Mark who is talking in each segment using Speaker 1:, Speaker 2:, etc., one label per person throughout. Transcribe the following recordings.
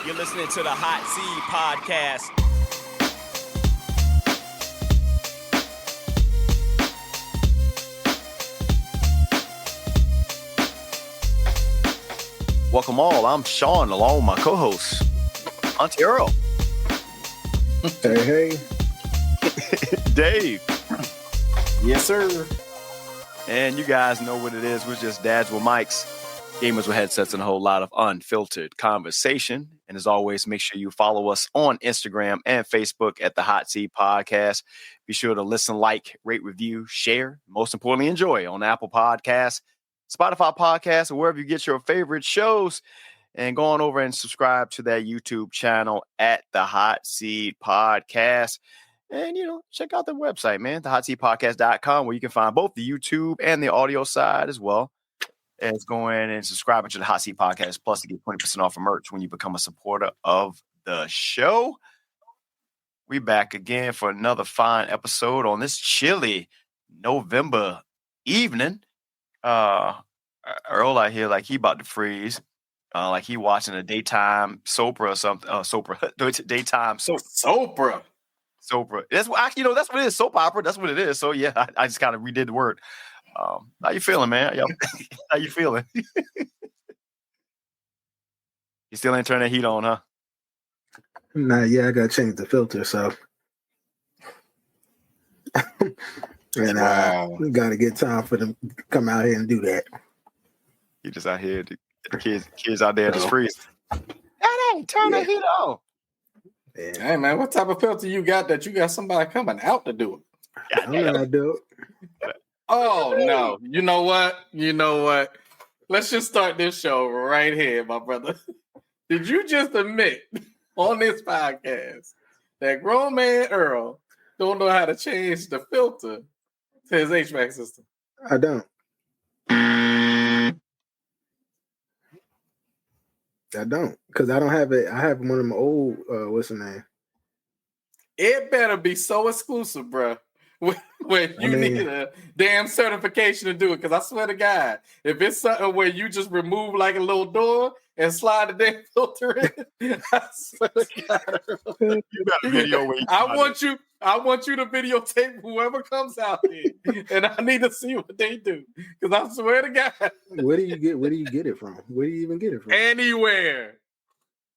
Speaker 1: You're listening to the Hot Seed Podcast.
Speaker 2: Welcome all. I'm Sean, along with my co-host, Auntie Earl.
Speaker 3: Hey.
Speaker 2: Dave.
Speaker 3: Yes, sir.
Speaker 2: And you guys know what it is. We're just dads with mics, gamers with headsets, and a whole lot of unfiltered conversation. And as always, make sure you follow us on Instagram and Facebook at the Hot Seed Podcast. Be sure to listen, like, rate, review, share, most importantly, enjoy on Apple Podcasts, Spotify Podcasts, or wherever you get your favorite shows. And go on over and subscribe to that YouTube channel at the Hot Seed Podcast. And, check out the website, man, thehotseedpodcast.com, where you can find both the YouTube and the audio side as well. As go in and subscribe to the Hot Seed Podcast Plus to get 20% off of merch when you become a supporter of the show. We back again for another fine episode on this chilly November evening. Earl out here like he about to freeze. Like he watching a daytime soap or something. Daytime soap.
Speaker 3: Sopra.
Speaker 2: That's what that's what it is. Soap opera. That's what it is. So yeah, I just kind of redid the word. How you feeling, man? How you feeling? You still ain't turning the heat on, huh?
Speaker 3: Nah, yeah, I gotta change the filter, so and we gotta get time for them to come out here and do that.
Speaker 2: You just out here, the kids out there just freezing. Hey, turn the heat on.
Speaker 4: Yeah. Hey man, what type of filter you got that you got somebody coming out to do it?
Speaker 3: I don't know how to do it.
Speaker 4: Oh no! You know what? Let's just start this show right here, my brother. Did you just admit on this podcast that grown man Earl don't know how to change the filter to his HVAC system?
Speaker 3: I don't. Because I don't have it. I have one of my old, what's the name?
Speaker 4: It better be so exclusive, bro. When you need a damn certification to do it. Because I swear to God, if it's something where you just remove like a little door and slide the damn filter in, I swear to God.
Speaker 2: You got a video where
Speaker 4: I want you to videotape whoever comes out here. And I need to see what they do. Because I swear to God.
Speaker 3: Where do you get it from? Where do you even get it from?
Speaker 4: Anywhere.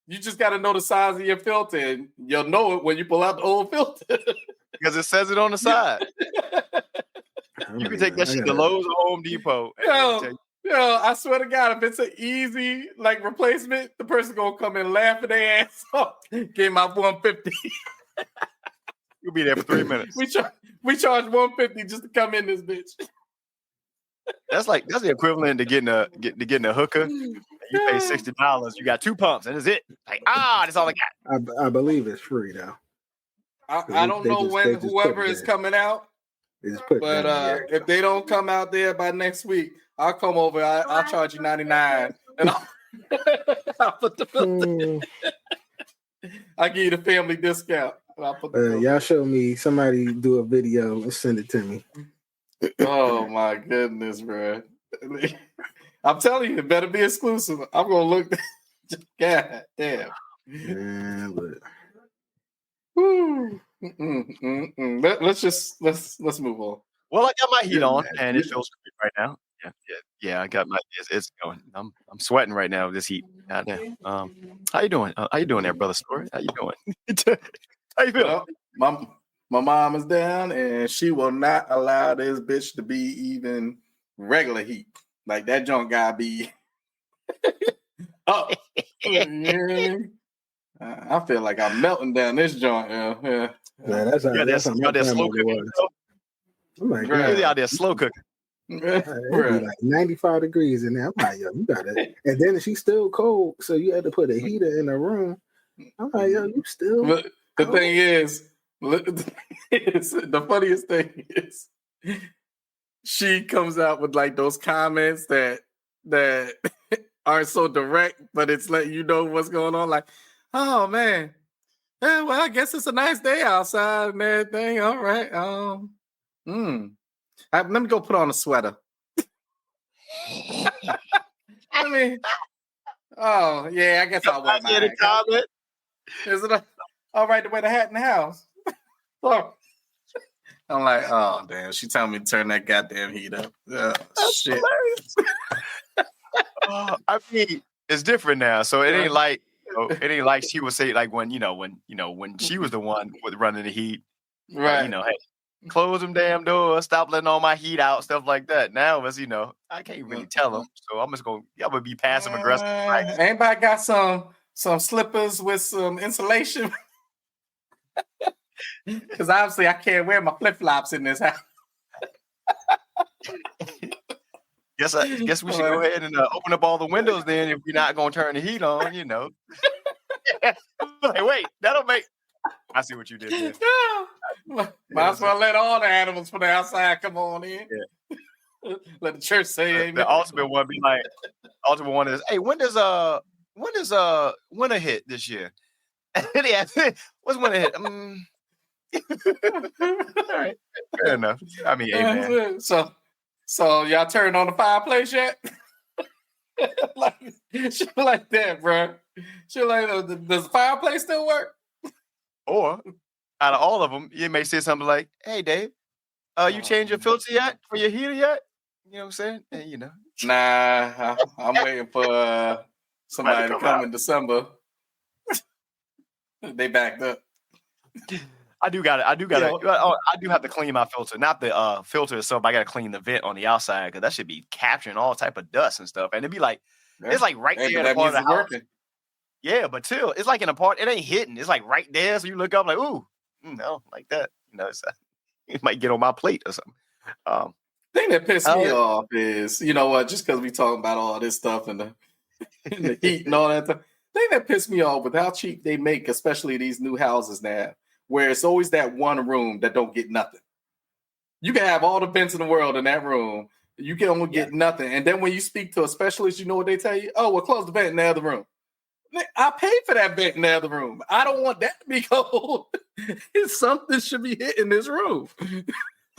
Speaker 4: You just got to know the size of your filter, and you'll know it when you pull out the old filter.
Speaker 2: Because it says it on the side. You can take that shit to Lowe's or Home Depot.
Speaker 4: I swear to God, if it's an easy replacement, the person gonna come in laughing their ass off. Give my $150.
Speaker 2: You'll be there for 3 minutes.
Speaker 4: We charge $150 just to come in this bitch.
Speaker 2: That's the equivalent to getting a hooker. You pay $60. You got 2 pumps, and that's it. That's all I got.
Speaker 3: I believe it's free though.
Speaker 4: I don't know when whoever is coming out, but if they don't come out there by next week, I'll come over. I'll charge you $99, and I'll put the filter. I'll give you the family discount.
Speaker 3: Y'all show me somebody do a video and send it to me.
Speaker 4: Oh my goodness, bro! I'm telling you, it better be exclusive. I'm gonna look. God damn.
Speaker 3: Yeah, but.
Speaker 4: Let's move on.
Speaker 2: Well, I got my heat on, and it feels great right now. Yeah. I got my. It's going. I'm sweating right now with this heat. Goddamn. How you doing? How you doing there, brother Story? How you doing? How you feeling?
Speaker 4: Well, my mom is down, and she will not allow this bitch to be even regular heat. Like that junk gotta be up. I feel like I'm melting down this joint. Yeah.
Speaker 3: That's
Speaker 2: out there slow cooking.
Speaker 3: Oh my God.
Speaker 2: You're out there slow cooking.
Speaker 3: Like 95 degrees in there. I'm like, yo, you got it. And then she's still cold, so you had to put a heater in the room. I'm like, yo, you still.
Speaker 4: But the thing is, the funniest thing is, she comes out with those comments that aren't so direct, but it's letting you know what's going on. Like, oh man, well, I guess it's a nice day outside and everything. All right. Let me go put on a sweater. I mean, Oh, yeah, I guess I'll wear my hat.
Speaker 2: Comment.
Speaker 4: Is it all right to wear the hat in the house? Oh. I'm like, oh, damn. She telling me to turn that goddamn heat up. Shit.
Speaker 2: I mean, it's different now. So it ain't like she would say like when she was the one with running the heat.
Speaker 4: Right.
Speaker 2: Hey, close them damn doors, stop letting all my heat out, stuff like that. Now it's, I can't really tell them. So I'm gonna be passive aggressive.
Speaker 4: Anybody got some slippers with some insulation? Because obviously I can't wear my flip-flops in this house.
Speaker 2: Guess we should go ahead and open up all the windows then if we're not gonna turn the heat on, Like, wait, that'll make. I see what you did there.
Speaker 4: Might as well let all the animals from the outside come on in. Yeah. Let the church say amen.
Speaker 2: The ultimate one be like, ultimate one is, hey, when does winter hit this year? What's winter hit? All right, fair enough. I mean, amen.
Speaker 4: So y'all turned on the fireplace yet? Shit like that, bro. Shit like that. Does the fireplace still work?
Speaker 2: Or out of all of them, you may say something like, "Hey, Dave, you changed your filter yet for your heater yet?" You know what I'm saying? And,
Speaker 4: Nah, I'm waiting for somebody to come in December. They backed up.
Speaker 2: I do have to clean my filter. Not the filter itself, but I got to clean the vent on the outside because that should be capturing all type of dust and stuff. And it'd be like, it's like right there in the part of the house. Working. Yeah, but still, it's like in a part, it ain't hitting. It's like right there. So you look up like, ooh, no, like that. It might get on my plate or something.
Speaker 4: Thing that pissed me off is, you know what, just because we talking about all this stuff and the heat and all that stuff. Thing that pissed me off with how cheap they make, especially these new houses now, where it's always that one room that don't get nothing. You can have all the vents in the world in that room. You can only get nothing. And then when you speak to a specialist, you know what they tell you? Oh, well, close the vent in the other room. I paid for that vent in the other room. I don't want that to be cold. Something should be hitting this room.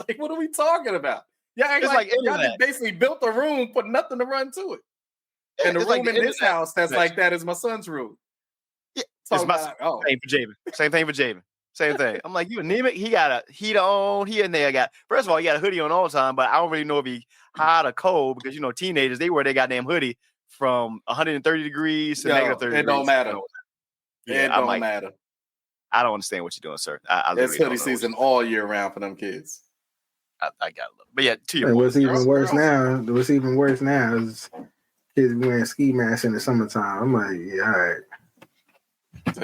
Speaker 4: Like, what are we talking about? Yeah, y'all just basically built a room for nothing to run to it. Yeah, and the room in this house that's like that is my son's room.
Speaker 2: Yeah, it's my same for Javen. Same thing for Javen. Same thing. I'm like, you anemic? He got a heater on. He in there first of all, he got a hoodie on all the time, but I don't really know if he hot or cold because teenagers, they wear their goddamn hoodie from 130 degrees to negative 30 degrees.
Speaker 4: It don't matter. It don't matter.
Speaker 2: I don't understand what you're doing, sir.
Speaker 4: It's hoodie season all year round for them kids.
Speaker 2: I got a little, but yeah, to your point.
Speaker 3: What's even worse now is kids wearing ski masks in the summertime. I'm like, yeah, all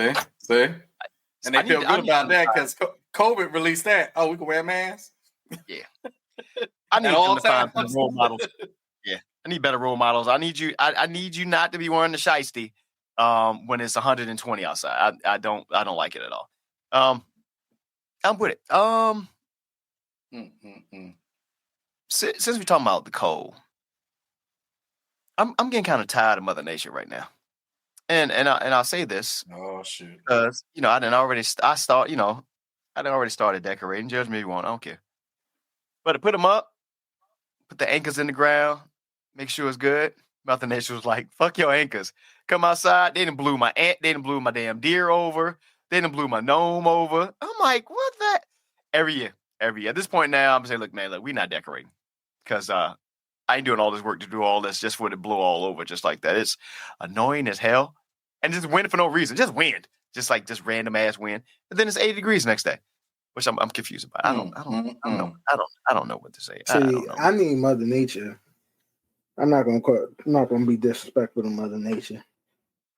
Speaker 3: right.
Speaker 4: See? And they feel good about that because COVID released that. Oh, we can wear masks?
Speaker 2: Yeah. I need them to find some role models. Yeah. I need better role models. I need you not to be wearing the shiesty when it's 120 outside. I don't like it at all. I'm with it. Since we're talking about the cold, I'm getting kind of tired of Mother Nature right now. And I'll say this.
Speaker 4: Oh shoot.
Speaker 2: Because I already started decorating. Judge me if you want, I don't care. But to put them up, put the anchors in the ground, make sure it's good. Mother Nature was like, fuck your anchors. Come outside. They done blew my damn deer over. They done blew my gnome over. I'm like, what that? Every year. At this point now, I'm saying, look, we're not decorating. Because I ain't doing all this work to do all this just for it to blow all over just like that. It's annoying as hell. And just wind for no reason. Just wind. Just random ass wind. And then it's 80 degrees next day. Which I'm confused about. I don't know what to say.
Speaker 3: See, I need Mother Nature. I'm not gonna be disrespectful to Mother Nature.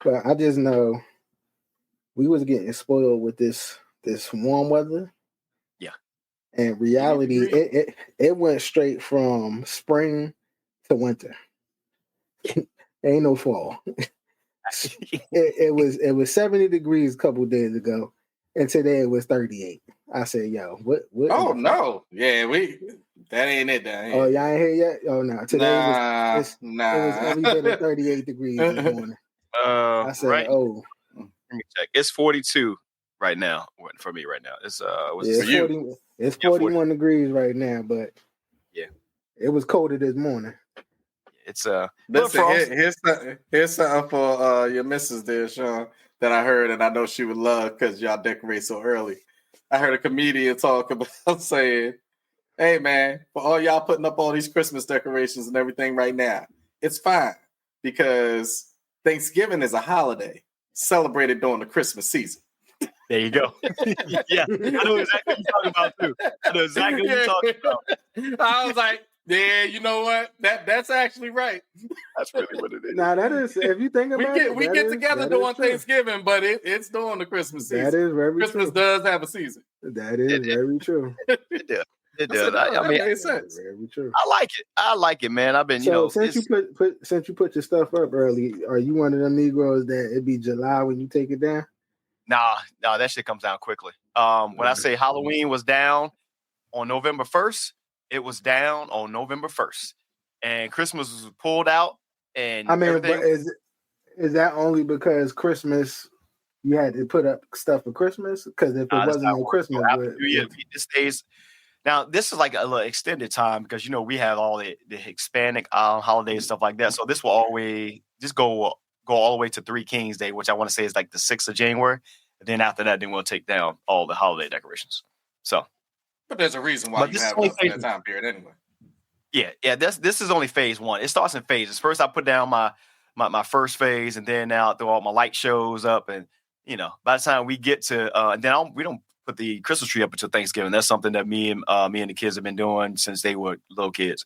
Speaker 3: But I just know we was getting spoiled with this warm weather.
Speaker 2: Yeah.
Speaker 3: And reality, it went straight from spring to winter. Ain't no fall. it was 70 degrees a couple days ago, and today it was 38. I said, "Yo, what?"
Speaker 4: Oh no, yeah, that ain't it. That ain't
Speaker 3: y'all ain't here yet? Oh no, today it was every bit of 38 degrees this morning. I said,
Speaker 2: right.
Speaker 3: "Oh,
Speaker 2: let me check. It's 42 right now for me right now. It's
Speaker 3: it's 41 degrees right now, but
Speaker 2: yeah,
Speaker 3: it was colder this morning.
Speaker 2: It's
Speaker 4: Listen, here's something for your missus there, Sean, that I heard, and I know she would love because y'all decorate so early. I heard a comedian talk about saying, "Hey man, for all y'all putting up all these Christmas decorations and everything right now, it's fine because Thanksgiving is a holiday celebrated during the Christmas season."
Speaker 2: There you go. Yeah, I know exactly what you're talking about too. I know exactly what you're talking about.
Speaker 4: I was like, yeah, you know what? That's actually right.
Speaker 2: That's really what it is.
Speaker 3: Now that is, if you think about it,
Speaker 4: We get together during Thanksgiving, but it's during the Christmas season.
Speaker 3: That is very
Speaker 4: Christmas
Speaker 3: true.
Speaker 4: does have a season.
Speaker 3: That is very true.
Speaker 2: It does. It does.
Speaker 4: I mean, it makes sense.
Speaker 3: Very true.
Speaker 2: I like it, man. I've been,
Speaker 3: since you put your stuff up early, are you one of them Negroes that it be July when you take it down?
Speaker 2: Nah, that shit comes down quickly. When I say Halloween was down on November 1st, it was down on November 1st. And Christmas was pulled out. And
Speaker 3: I mean, but is that only because Christmas you had to put up stuff for Christmas? Because if it wasn't no Christmas,
Speaker 2: this stays. Now, this is like a little extended time because we have all the Hispanic holidays and stuff like that. So this will always just go all the way to Three Kings Day, which I want to say is like the 6th of January. And then after that, then we'll take down all the holiday decorations. So,
Speaker 4: but there's a reason why you have that time period anyway.
Speaker 2: Yeah. This is only phase one. It starts in phases. First, I put down my first phase, and then now I throw all my light shows up, and by the time we get to, and then we don't put the Christmas tree up until Thanksgiving. That's something that me and the kids have been doing since they were little kids.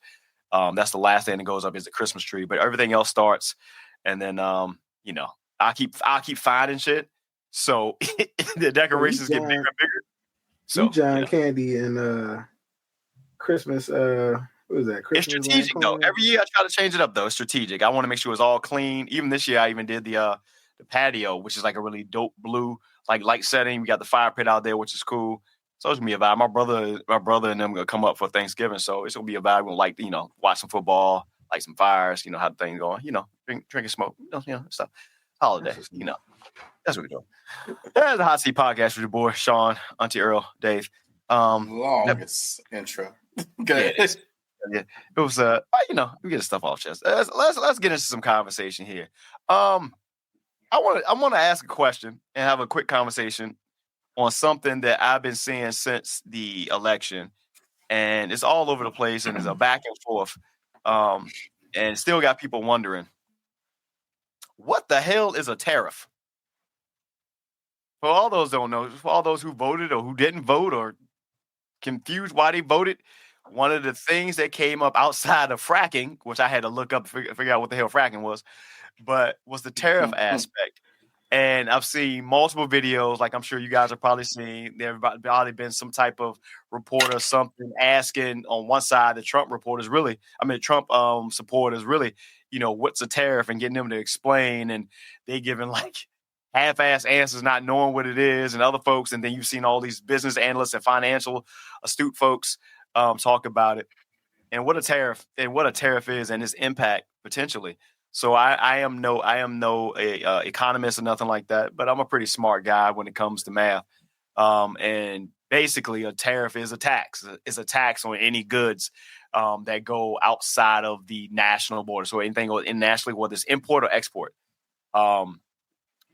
Speaker 2: That's the last thing that goes up is the Christmas tree, but everything else starts, and then I keep finding shit, so the decorations get bigger and bigger. So
Speaker 3: John Candy and Christmas. What is that?
Speaker 2: Christmas it's strategic though. Every year I try to change it up though. It's strategic. I want to make sure it's all clean. Even this year, I even did the patio, which is like a really dope blue like light setting. We got the fire pit out there, which is cool. So it's gonna be a vibe. My brother and them gonna come up for Thanksgiving, so it's gonna be a vibe. We'll watch some football, light some fires. How the thing's going. Drink and smoke. Stuff. Holidays. That's what we're doing. That's the Hot Seat Podcast with your boy Sean, Auntie Earl, Dave.
Speaker 4: Longest intro. Good.
Speaker 2: Yeah, it was we get stuff off chest. Let's get into some conversation here. I want to ask a question and have a quick conversation on something that I've been seeing since the election, and it's all over the place and it's a back and forth, and still got people wondering what the hell is a tariff. For all those don't know, for all those who voted or who didn't vote or confused why they voted. One of the things that came up outside of fracking, which I had to look up to figure out what the hell fracking was the tariff aspect. And I've seen multiple videos, like I'm sure you guys have probably seen. There's probably been some type of report or something asking on one side, the Trump supporters really, what's a tariff and getting them to explain. And they giving like half-ass answers, not knowing what it is, and other folks. And then you've seen all these business analysts and financial astute folks talk about it and what a tariff is and its impact potentially. So I am no economist or nothing like that, but I'm a pretty smart guy when it comes to math. And basically, a tariff is a tax. It's a tax on any goods that go outside of the national border. So anything goes internationally, whether it's import or export. A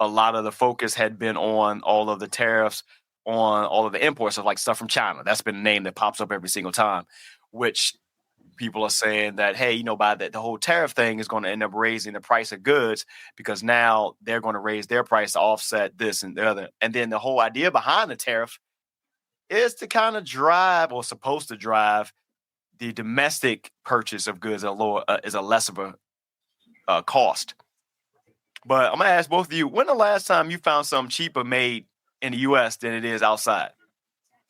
Speaker 2: lot of the focus had been on all of the tariffs on all of the imports of like stuff from China. That's been a name that pops up every single time, which people are saying that, hey, by that the whole tariff thing is going to end up raising the price of goods because now they're going to raise their price to offset this and the other. And then the whole idea behind the tariff is to kind of drive or supposed to drive the domestic purchase of goods is a less of a cost. But I'm going to ask both of you, when the last time you found something cheaper made in the U.S. than it is outside?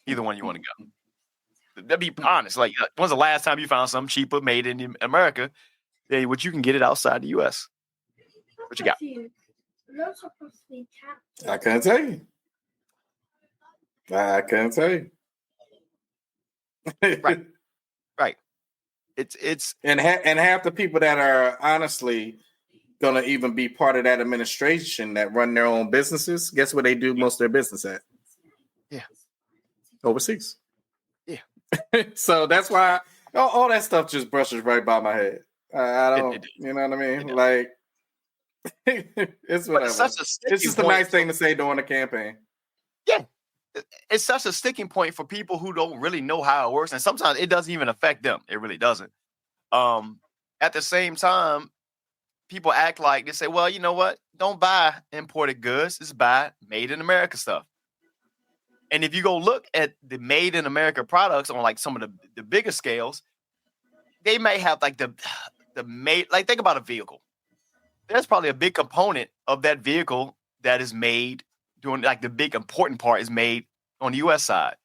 Speaker 2: Either one you want to go. That'd be honest. Like, when's the last time you found something cheaper made in America than what you can get it outside the U.S.? What you got?
Speaker 4: I can't tell you.
Speaker 2: Right. It's
Speaker 4: and half the people that are honestly gonna even be part of that administration that run their own businesses, guess where they do most of their business at?
Speaker 2: Yeah.
Speaker 4: Overseas.
Speaker 2: Yeah.
Speaker 4: So that's why all that stuff just brushes right by my head. I don't, you know what I mean? Like, it's whatever. It's just a nice thing to say during a campaign.
Speaker 2: Yeah. It's such a sticking point for people who don't really know how it works. And sometimes it doesn't even affect them. It really doesn't. At the same time, people act like they say, well, you know what? Don't buy imported goods. Just buy made in America stuff. And if you go look at the made in America products on like some of the bigger scales, they may have like the made, like think about a vehicle. There's probably a big component of that vehicle that is made doing like the big important part is made on the US side.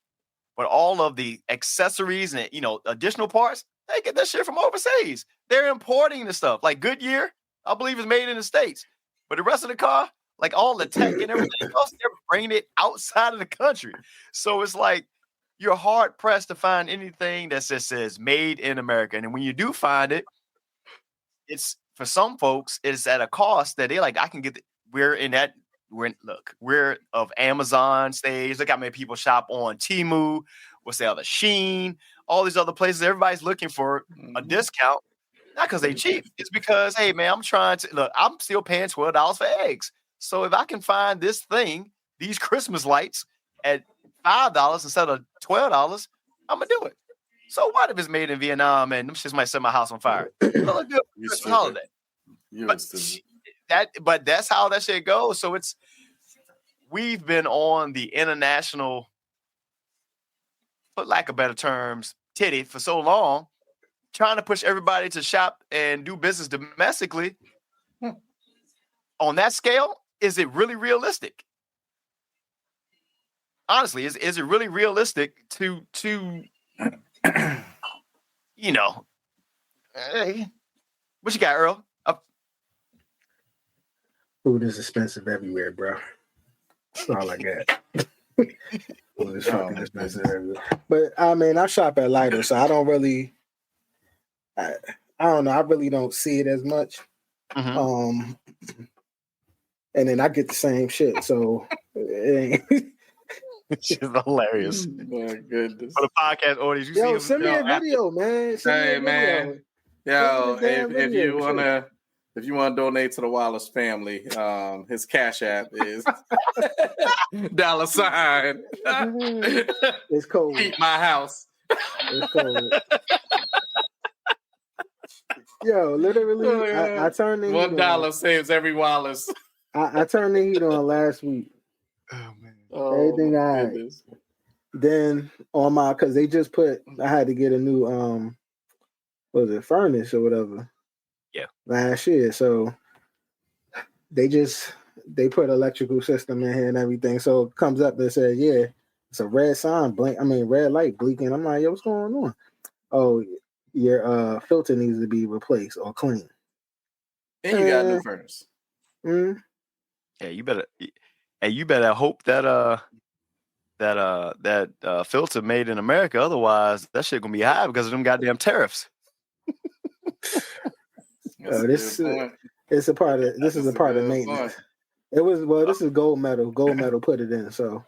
Speaker 2: But all of the accessories and additional parts, they get that shit from overseas. They're importing the stuff. Like Goodyear, I believe is made in the States. But the rest of the car, like all the tech and everything else, they're bringing it outside of the country. So it's like you're hard pressed to find anything that just says made in America. And when you do find it, it's for some folks, it's at a cost that they're like, I can get we're of Amazon stage. Look how many people shop on Temu, what's the other Shein, all these other places. Everybody's looking for a discount. Not because they cheap. It's because, hey, man, I'm still paying $12 for eggs. So if I can find this thing, these Christmas lights at $5 instead of $12, I'm going to do it. So what if it's made in Vietnam and them shits might set my house on fire? It'll look good for Christmas holiday. But that's how that shit goes. So we've been on the international, for lack of better terms, titty for so long, trying to push everybody to shop and do business domestically. On that scale, is it really realistic? Honestly, is it really realistic to hey, what you got, Earl?
Speaker 3: Food is expensive everywhere, bro. That's all I got. Food is fucking expensive everywhere. But I mean, I shop at Lighter, so I don't really. I don't know. I really don't see it as much. Mm-hmm. And then I get the same shit, so it ain't.
Speaker 2: It's hilarious.
Speaker 4: My goodness.
Speaker 2: For the podcast audience,
Speaker 3: send me a video, man.
Speaker 4: Man. Yo, if you wanna donate to the Wallace family, his Cash App is $.
Speaker 3: It's cold.
Speaker 4: Keep my house.
Speaker 3: It's cold. Yo, literally, I turned the heat
Speaker 4: $1 saves every Wallace.
Speaker 3: I turned the heat on last week.
Speaker 2: Oh man.
Speaker 3: Everything all right. Then on because they just I had to get a new furnace or whatever.
Speaker 2: Yeah.
Speaker 3: Last year. So they put electrical system in here and everything. So it comes up and says, yeah, it's a red sign red light blinking. I'm like, yo, what's going on? Oh, your filter needs to be replaced or cleaned.
Speaker 4: And you got a new furnace.
Speaker 3: Mm-hmm.
Speaker 2: Yeah, you better hope that filter made in America. Otherwise, that shit gonna be high because of them goddamn tariffs.
Speaker 3: This is a part of maintenance. This is gold medal. Gold medal put it in. So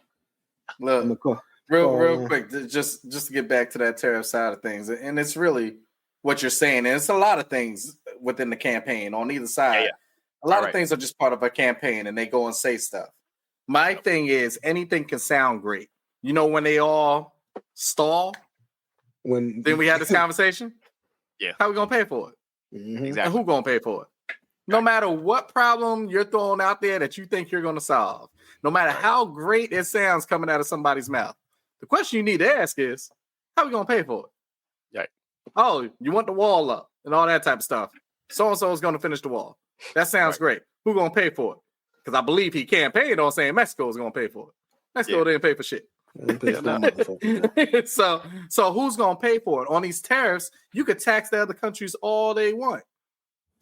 Speaker 4: look, real quick, just to get back to that tariff side of things, and it's really what you're saying, and it's a lot of things within the campaign on either side. Yeah. A lot of things are just part of a campaign, and they go and say stuff. My thing is, anything can sound great. You know, when they all stall, then we had this conversation.
Speaker 2: Yeah,
Speaker 4: how we gonna pay for it?
Speaker 3: Mm-hmm.
Speaker 4: Exactly. And who gonna pay for it? No matter what problem you're throwing out there that you think you're gonna solve, no matter how great it sounds coming out of somebody's mouth, the question you need to ask is, how we gonna pay for it?
Speaker 2: Right.
Speaker 4: Oh, you want the wall up and all that type of stuff. So and so is gonna finish the wall. That sounds great. Who gonna pay for it? Because I believe he campaigned on saying Mexico is gonna pay for it. Mexico didn't pay for shit. So who's gonna pay for it? On these tariffs, you could tax the other countries all they want.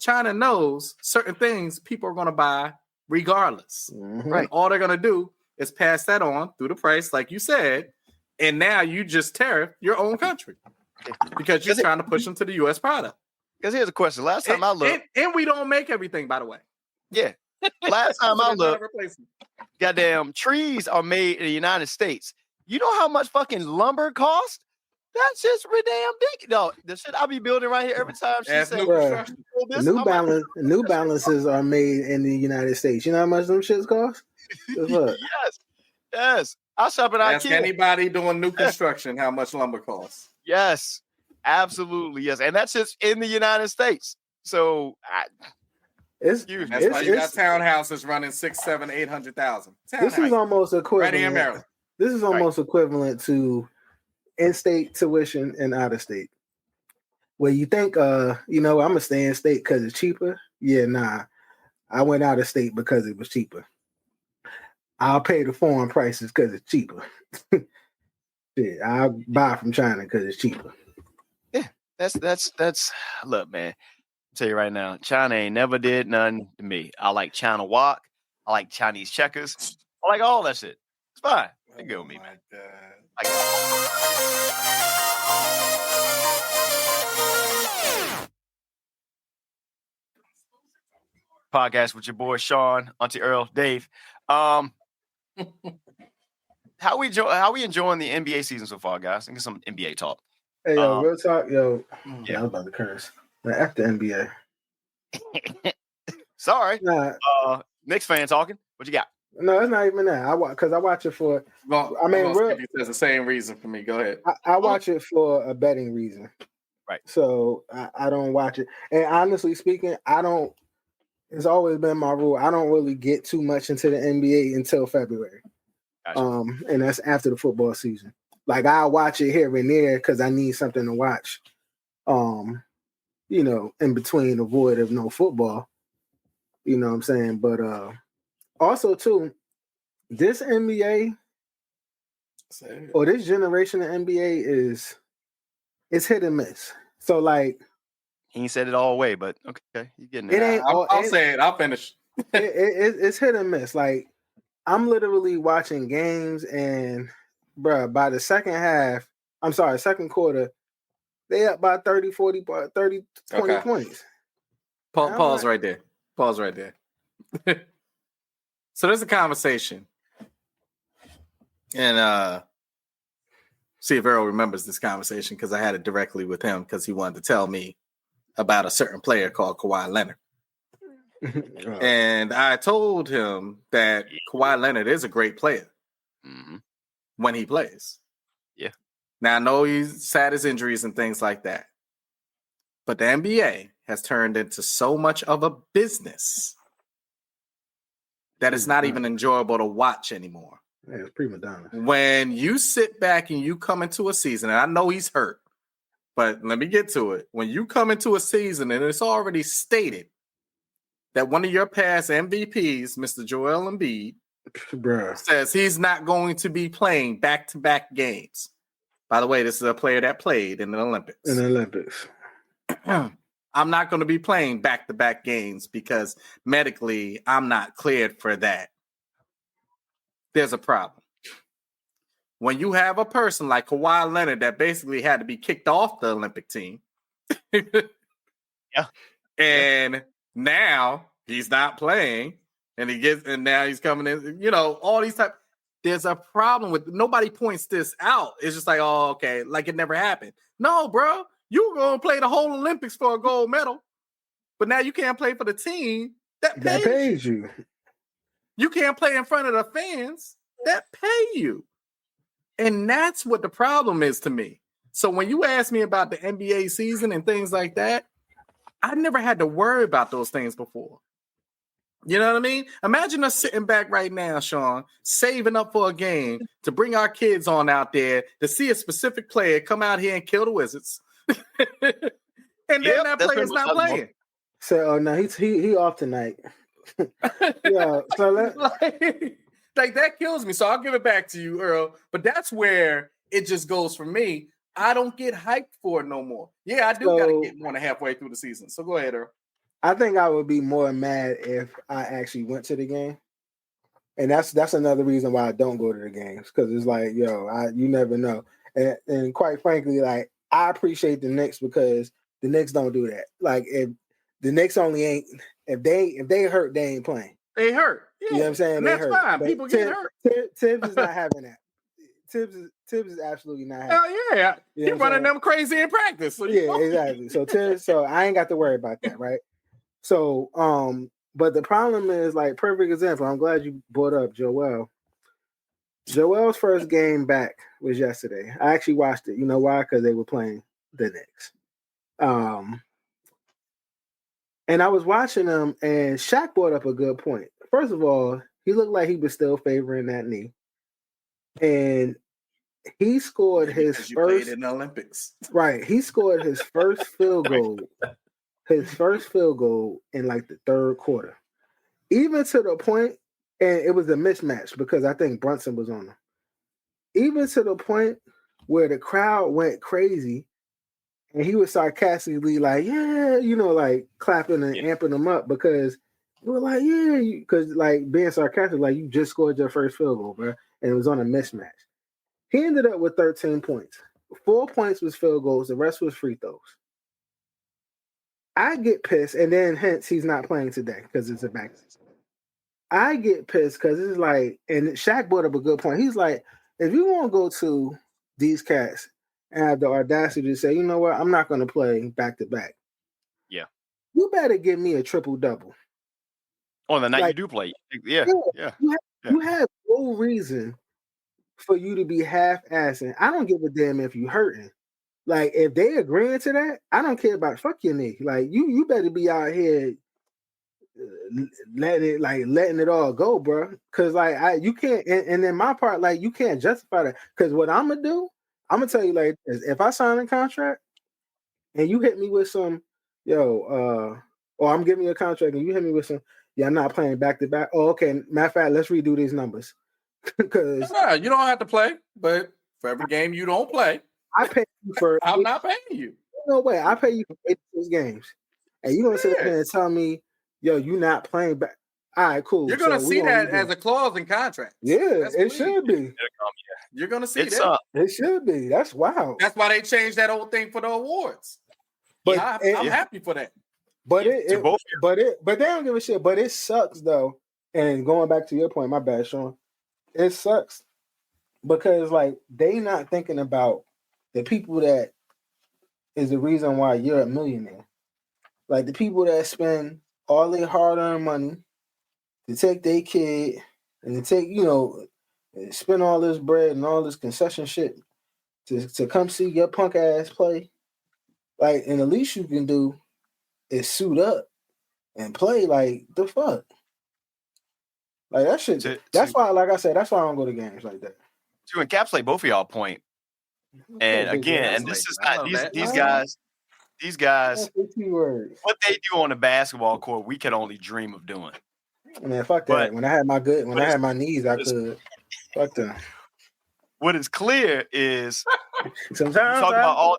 Speaker 4: China knows certain things people are gonna buy regardless. Mm-hmm. Right. All they're gonna do is pass that on through the price, like you said, and now you just tariff your own country because you're trying to push them to the U.S. product.
Speaker 2: Because here's a question. Last time I looked,
Speaker 4: and we don't make everything, by the way.
Speaker 2: Yeah. Last time I looked, goddamn trees are made in the United States. You know how much fucking lumber costs? That's just ridiculous. No, the shit I be building right here every time she
Speaker 4: That's
Speaker 2: says
Speaker 4: new
Speaker 3: Bruh,
Speaker 4: construction.
Speaker 3: New Balances are made in the United States. You know how much them shits cost? What?
Speaker 2: Yes. I shop at
Speaker 4: Ask
Speaker 2: IKEA.
Speaker 4: anybody doing new construction how much lumber costs.
Speaker 2: Yes, absolutely. Yes. And that's just in the United States. So
Speaker 4: That's why you got townhouses running 600,000, 700,000, 800,000.
Speaker 3: This is almost equivalent.
Speaker 4: Right here in Maryland.
Speaker 3: This is almost equivalent to in-state tuition and out-of-state. Where you think, I'm gonna stay in state because it's cheaper. Yeah, nah. I went out of state because it was cheaper. I'll pay the foreign prices because it's cheaper. Shit, I'll buy from China because it's cheaper.
Speaker 2: Yeah, that's. Look, man. I'll tell you right now, China ain't never did nothing to me. I like China wok. I like Chinese checkers. I like all that shit. It's fine. They go with me, man. Podcast with your boy Sean, Auntie Earl, Dave. How we enjoying the NBA season so far, guys? Get some NBA talk.
Speaker 3: Hey, yo, real talk, yo. Yeah, I was about to curse. After NBA.
Speaker 2: Sorry. Knicks fan talking. What you got?
Speaker 3: No, it's not even that. I watch it for.
Speaker 4: There's the same reason for me. Go ahead.
Speaker 3: I watch it for a betting reason.
Speaker 2: Right.
Speaker 3: So I don't watch it. And honestly speaking, I don't. It's always been my rule. I don't really get too much into the NBA until February.
Speaker 2: Gotcha.
Speaker 3: And that's after the football season. Like I'll watch it here and there because I need something to watch. In between the void of no football. You know what I'm saying? But also too, this NBA or this generation of NBA it's hit and miss. So like
Speaker 2: he ain't said it all way, but okay, you getting
Speaker 3: it. Ain't.
Speaker 4: I'll say it. I'll finish.
Speaker 3: It's hit and miss. Like I'm literally watching games, and by the second quarter, they up by 30, 40, 30, 20 points.
Speaker 4: Pause right there. So there's a conversation, and see if Earl remembers this conversation because I had it directly with him because he wanted to tell me about a certain player called Kawhi Leonard. And I told him that Kawhi Leonard is a great player when he plays.
Speaker 2: Yeah.
Speaker 4: Now, I know he's had his injuries and things like that. But the NBA has turned into so much of a business that it's not even enjoyable to watch anymore.
Speaker 3: Yeah, it's prima donna.
Speaker 4: When you sit back and you come into a season, and I know he's hurt, but let me get to it. When you come into a season and it's already stated that one of your past MVPs, Mr. Joel Embiid, says he's not going to be playing back-to-back games. By the way, this is a player that played in the Olympics. I'm not going to be playing back-to-back games because medically I'm not cleared for that. There's a problem. When you have a person like Kawhi Leonard that basically had to be kicked off the Olympic team. And now he's not playing and now he's coming in, all these type. There's a problem with nobody points this out. It's just like, oh, okay, like it never happened. No, bro, you were going to play the whole Olympics for a gold medal, but now you can't play for the team that pays you. You can't play in front of the fans that pay you. And that's what the problem is to me. So when you ask me about the NBA season and things like that, I never had to worry about those things before. You know what I mean? Imagine us sitting back right now, Sean, saving up for a game to bring our kids on out there to see a specific player come out here and kill the Wizards. And then that player's not playing.
Speaker 3: So no, he off tonight. Yeah, so
Speaker 4: like that kills me. So I'll give it back to you, Earl. But that's where it just goes for me. I don't get hyped for it no more. Yeah, I do got to get more than halfway through the season. So go ahead, Earl.
Speaker 3: I think I would be more mad if I actually went to the game. And that's another reason why I don't go to the games. Because it's like, you never know. And quite frankly, like, I appreciate the Knicks because the Knicks don't do that. Like, if the Knicks if they hurt, they ain't playing.
Speaker 4: They hurt. Yeah.
Speaker 3: You know what I'm saying?
Speaker 4: And that's fine. People get hurt.
Speaker 3: Tibbs is not having that. Tibbs is Tibbs is absolutely not happy.
Speaker 4: Hell yeah.
Speaker 3: You
Speaker 4: He
Speaker 3: know what I'm
Speaker 4: running
Speaker 3: saying?
Speaker 4: them crazy in practice. So
Speaker 3: Yeah, exactly. So Tibbs, so I ain't got to worry about that, right? So, but the problem is, like, perfect example. I'm glad you brought up Joel. Joel's first game back was yesterday. I actually watched it. You know why? Because they were playing the Knicks. And I was watching them, and Shaq brought up a good point. First of all, he looked like he was still favoring that knee. And he scored his
Speaker 4: you
Speaker 3: first
Speaker 4: played in the Olympics.
Speaker 3: Right. He scored his first field goal. His first field goal in like the third quarter. Even to the point, and it was a mismatch because I think Brunson was on him. Even to the point where the crowd went crazy and he was sarcastically like, yeah, like clapping and amping them up because they were like, yeah, because like being sarcastic, like you just scored your first field goal, bro. And it was on a mismatch. He ended up with 13 points. 4 points was field goals. The rest was free throws. I get pissed, and then hence he's not playing today because it's a back season. I get pissed because it's like, and Shaq brought up a good point. He's like, if you want to go to these cats and have the audacity to say, you know what, I'm not going to play back to back.
Speaker 2: Yeah.
Speaker 3: You better give me a triple double.
Speaker 2: On the night you do play. Yeah.
Speaker 3: You have no reason for you to be half-assing. I don't give a damn if you hurting. Like, if they agreeing to that, I don't care about fuck your knee. Like, you better be out here letting it all go, bro. Because like you can't. And then my part, like you can't justify that. Because what I'm gonna do, I'm gonna tell you like this: if I sign a contract and you hit me with some, or I'm giving you a contract and you hit me with some, I'm not playing back to back. Oh, okay. Matter of fact, let's redo these numbers. Because
Speaker 4: you don't have to play, but for every game you don't play,
Speaker 3: I pay you for.
Speaker 4: I'm not paying you.
Speaker 3: No way. I pay you for 86 games, and you gonna sit here and tell me, yo, you not playing back? All right, cool.
Speaker 4: You're gonna see that as a clause in contract.
Speaker 3: Yeah, it should be.
Speaker 4: You're gonna see that.
Speaker 3: It should be. That's wild.
Speaker 4: That's why they changed that whole thing for the awards.
Speaker 3: But
Speaker 4: I'm happy for that.
Speaker 3: But they don't give a shit. But it sucks though. And going back to your point, my bad, Sean. It sucks because like they not thinking about the people that is the reason why you're a millionaire. Like the people that spend all their hard-earned money to take their kid and to take, spend all this bread and all this concession shit to come see your punk ass play. Like, and the least you can do is suit up and play. Like, the fuck? Like, that shit. That's why, like I said, that's why I don't go to games like that.
Speaker 2: To encapsulate both of y'all point, and again, and this is not these guys, what they do on the basketball court, we could only dream of doing.
Speaker 3: Man, fuck that. When I had my knees, I could. Fuck that.
Speaker 2: What is clear is
Speaker 3: sometimes
Speaker 2: talk about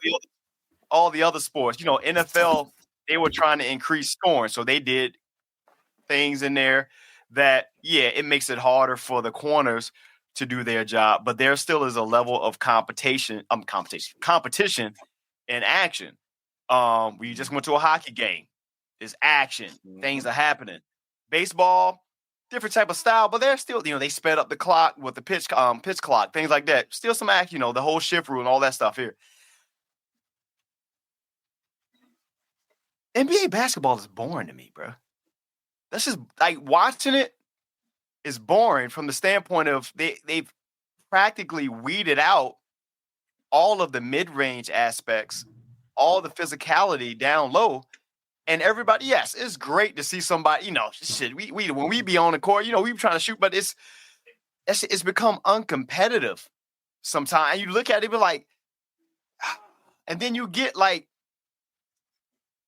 Speaker 2: all the other sports. NFL, they were trying to increase scoring, so they did things in there that it makes it harder for the corners to do their job, but there still is a level of competition in action. We just went to a hockey game. There's action. Things are happening. Baseball, different type of style, but they're still, they sped up the clock with the pitch clock, things like that. Still some action, the whole shift rule and all that stuff here. NBA basketball is boring to me, bro. That's just like watching it is boring from the standpoint of they've practically weeded out all of the mid-range aspects, all the physicality down low. And everybody, yes, it's great to see somebody, shit. We when we be on the court, we be trying to shoot, but it's become uncompetitive sometimes. And you look at it, be like, and then you get like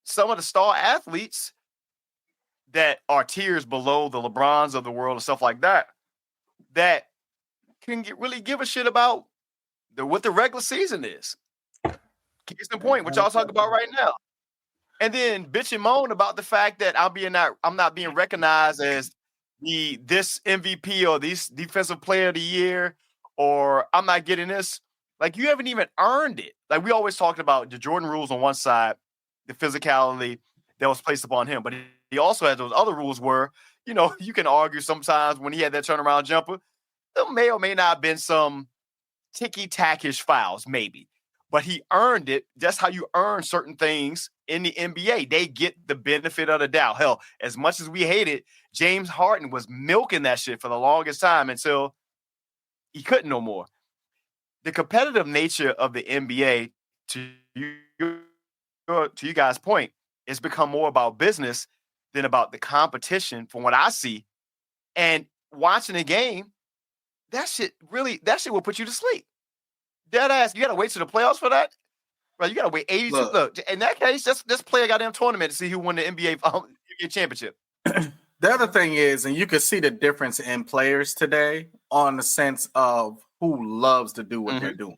Speaker 2: some of the star athletes that are tiers below the LeBrons of the world and stuff like that, that can really give a shit about what the regular season is. Case in point, what y'all talking about right now. And then bitch and moan about the fact that I'm not being recognized as this MVP or this defensive player of the year, or I'm not getting this. Like, you haven't even earned it. Like, we always talked about the Jordan rules on one side, the physicality that was placed upon him, but he also had those other rules where, you can argue sometimes when he had that turnaround jumper, there may or may not have been some ticky-tackish fouls, maybe. But he earned it. That's how you earn certain things in the NBA. They get the benefit of the doubt. Hell, as much as we hate it, James Harden was milking that shit for the longest time until he couldn't no more. The competitive nature of the NBA, to you guys' point, it's become more about business than about the competition from what I see. And watching a game, that shit will put you to sleep. Dead ass, you got to wait to the playoffs for that? Right, you got to wait 82. Look, in that case, just play a goddamn tournament to see who won the NBA championship.
Speaker 4: The other thing is, and you can see the difference in players today on the sense of who loves to do what they're doing.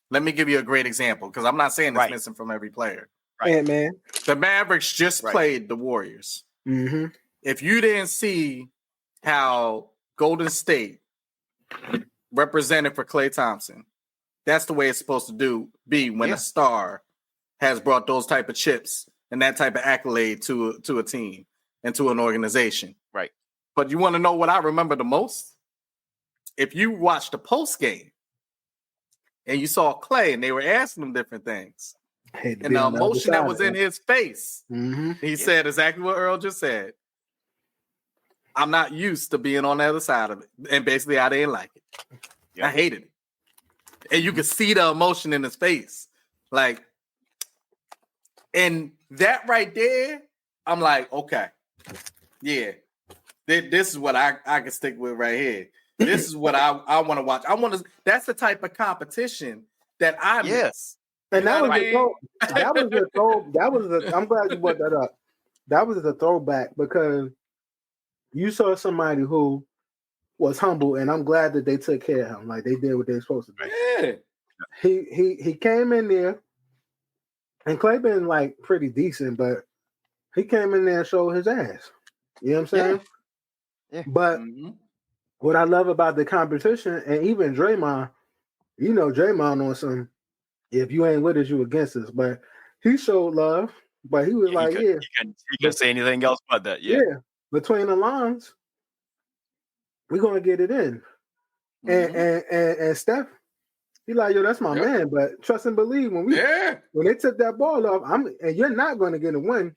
Speaker 4: Let me give you a great example, because I'm not saying it's missing from every player.
Speaker 3: Right, man.
Speaker 4: The Mavericks just played the Warriors.
Speaker 3: Mm-hmm.
Speaker 4: If you didn't see how Golden State represented for Klay Thompson, that's the way it's supposed to be when a star has brought those type of chips and that type of accolade to a team and to an organization.
Speaker 2: Right.
Speaker 4: But you want to know what I remember the most? If you watched the post game and you saw Klay and they were asking him different things, and the emotion that was in his face, he said exactly what Earl just said. I'm not used to being on the other side of it. And basically, I didn't like it. Yep. I hated it. And you could see the emotion in his face. Like, and that right there, I'm like, okay, yeah, this is what I can stick with right here. This is what I want to watch. That's the type of competition that I miss.
Speaker 3: And that was I'm glad you brought that up. That was the throwback, because you saw somebody who was humble, and I'm glad that they took care of him. Like, they did what they were supposed to do.
Speaker 4: Yeah.
Speaker 3: He came in there, and Klay been like pretty decent, but he came in there and showed his ass. You know what I'm saying?
Speaker 2: Yeah.
Speaker 3: But what I love about the competition, and even Draymond, you know, Draymond on some, if you ain't with us, you against us. But he showed love, but he was
Speaker 2: He couldn't say anything else but that. Yeah.
Speaker 3: Between the lines, we're gonna get it in. And Steph, he like, yo, that's my man. But trust and believe, when they took that ball off, and you're not gonna get a win,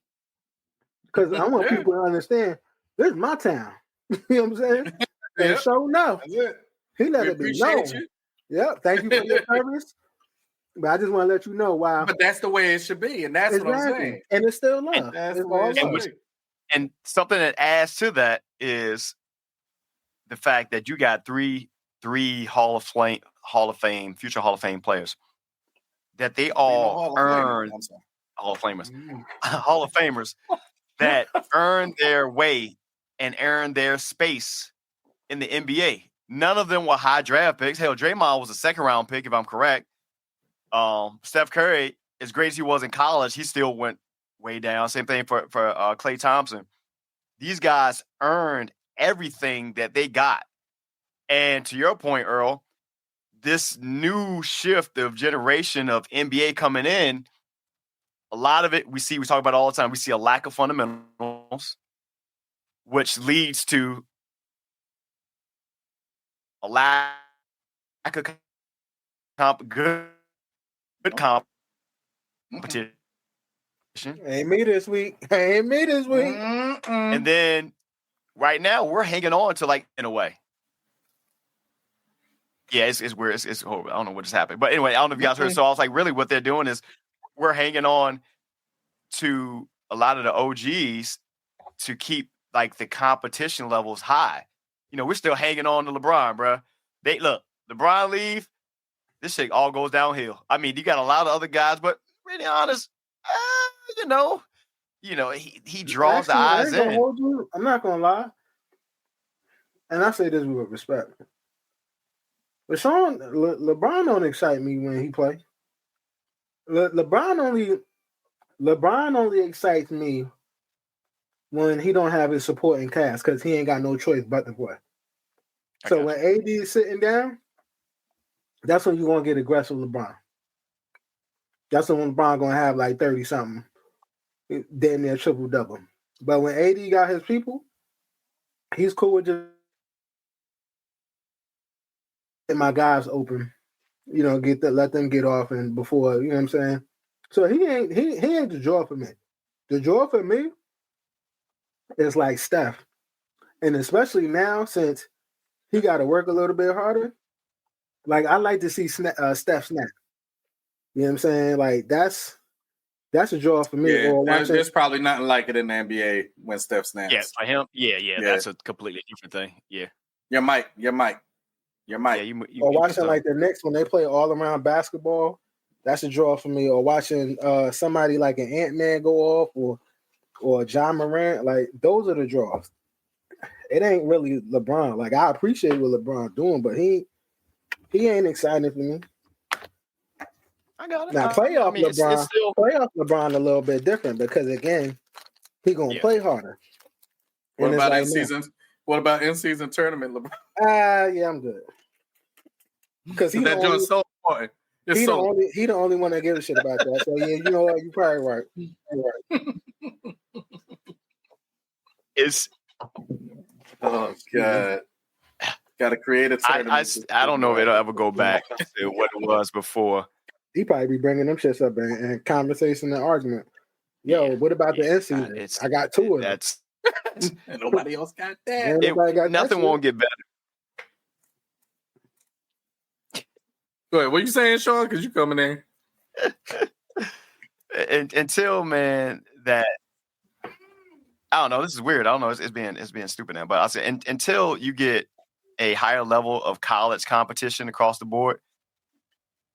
Speaker 3: because I want people to understand this is my town. You know what I'm saying? And sure enough, he let it be known. Yeah, thank you for your service. But I just want to let you know why.
Speaker 4: But that's the way it should be, and that's what I'm saying.
Speaker 3: And it's still love. It's all love.
Speaker 2: And something that adds to that is the fact that you got three future Hall of Fame players that they all earned Hall of Famers, Hall of Famers that earned their way and earned their space in the NBA. None of them were high draft picks. Hell, Draymond was a second round pick, if I'm correct. Steph Curry, as great as he was in college, he still went way down. Same thing for Klay Thompson. These guys earned everything that they got. And to your point, Earl, this new shift of generation of NBA coming in, a lot of it we talk about it all the time. We see a lack of fundamentals, which leads to a lack of good competition.
Speaker 3: Ain't me this week.
Speaker 2: And then right now we're hanging on to, like, in a way. Yeah, it's weird. It's horrible. I don't know what just happened. But anyway, I don't know if you guys heard. So I was like, really what they're doing is we're hanging on to a lot of the OGs to keep, like, the competition levels high. You know, we're still hanging on to LeBron, bro. LeBron leave, this shit all goes downhill. I mean, you got a lot of other guys, but really honest, he draws the eyes in.
Speaker 3: I'm not gonna lie, and I say this with respect. But LeBron don't excite me when he plays. LeBron only excites me when he don't have his supporting cast, because he ain't got no choice but to play. So when AD is sitting down, that's when you're gonna get aggressive LeBron. That's when LeBron gonna have like 30-something, damn near triple-double. But when AD got his people, he's cool with just getting my guys open let them get off and before, you know what I'm saying? So he ain't the draw for me. The draw for me is like Steph. And especially now since he got to work a little bit harder, like I like to see Steph snap. You know what I'm saying? Like that's a draw for me.
Speaker 4: Yeah,
Speaker 3: Or
Speaker 4: there's probably nothing like it in the NBA when Steph snaps.
Speaker 2: Yeah, for him, yeah, that's a completely different thing. Yeah.
Speaker 4: Your mic.
Speaker 2: Yeah,
Speaker 3: or watching like the Knicks when they play all around basketball, that's a draw for me. Or watching somebody like an Ant-Man go off or John Morant, like those are the draws. It ain't really LeBron. Like I appreciate what LeBron doing, but he ain't exciting for me.
Speaker 2: I got it.
Speaker 3: Now playoff LeBron a little bit different because again, he gonna play harder.
Speaker 4: What about in season? What about in season tournament, LeBron?
Speaker 3: Yeah, I'm good. Because
Speaker 4: that joint's so important.
Speaker 3: He the only one that gives a shit about that. So yeah, you know what? You're probably right.
Speaker 2: It's
Speaker 4: oh god. Got to create a tournament.
Speaker 2: I don't know if it'll ever go back to what it was before.
Speaker 3: He probably be bringing them shits up in conversation and argument. Yo, what about the end season? I got two of them.
Speaker 4: And nobody else got that.
Speaker 2: Nothing won't get better.
Speaker 4: Go ahead. What you saying, Sean? Because you coming in.
Speaker 2: Until, man, that I don't know. This is weird. I don't know. It's being stupid now. But I say until you get a higher level of college competition across the board,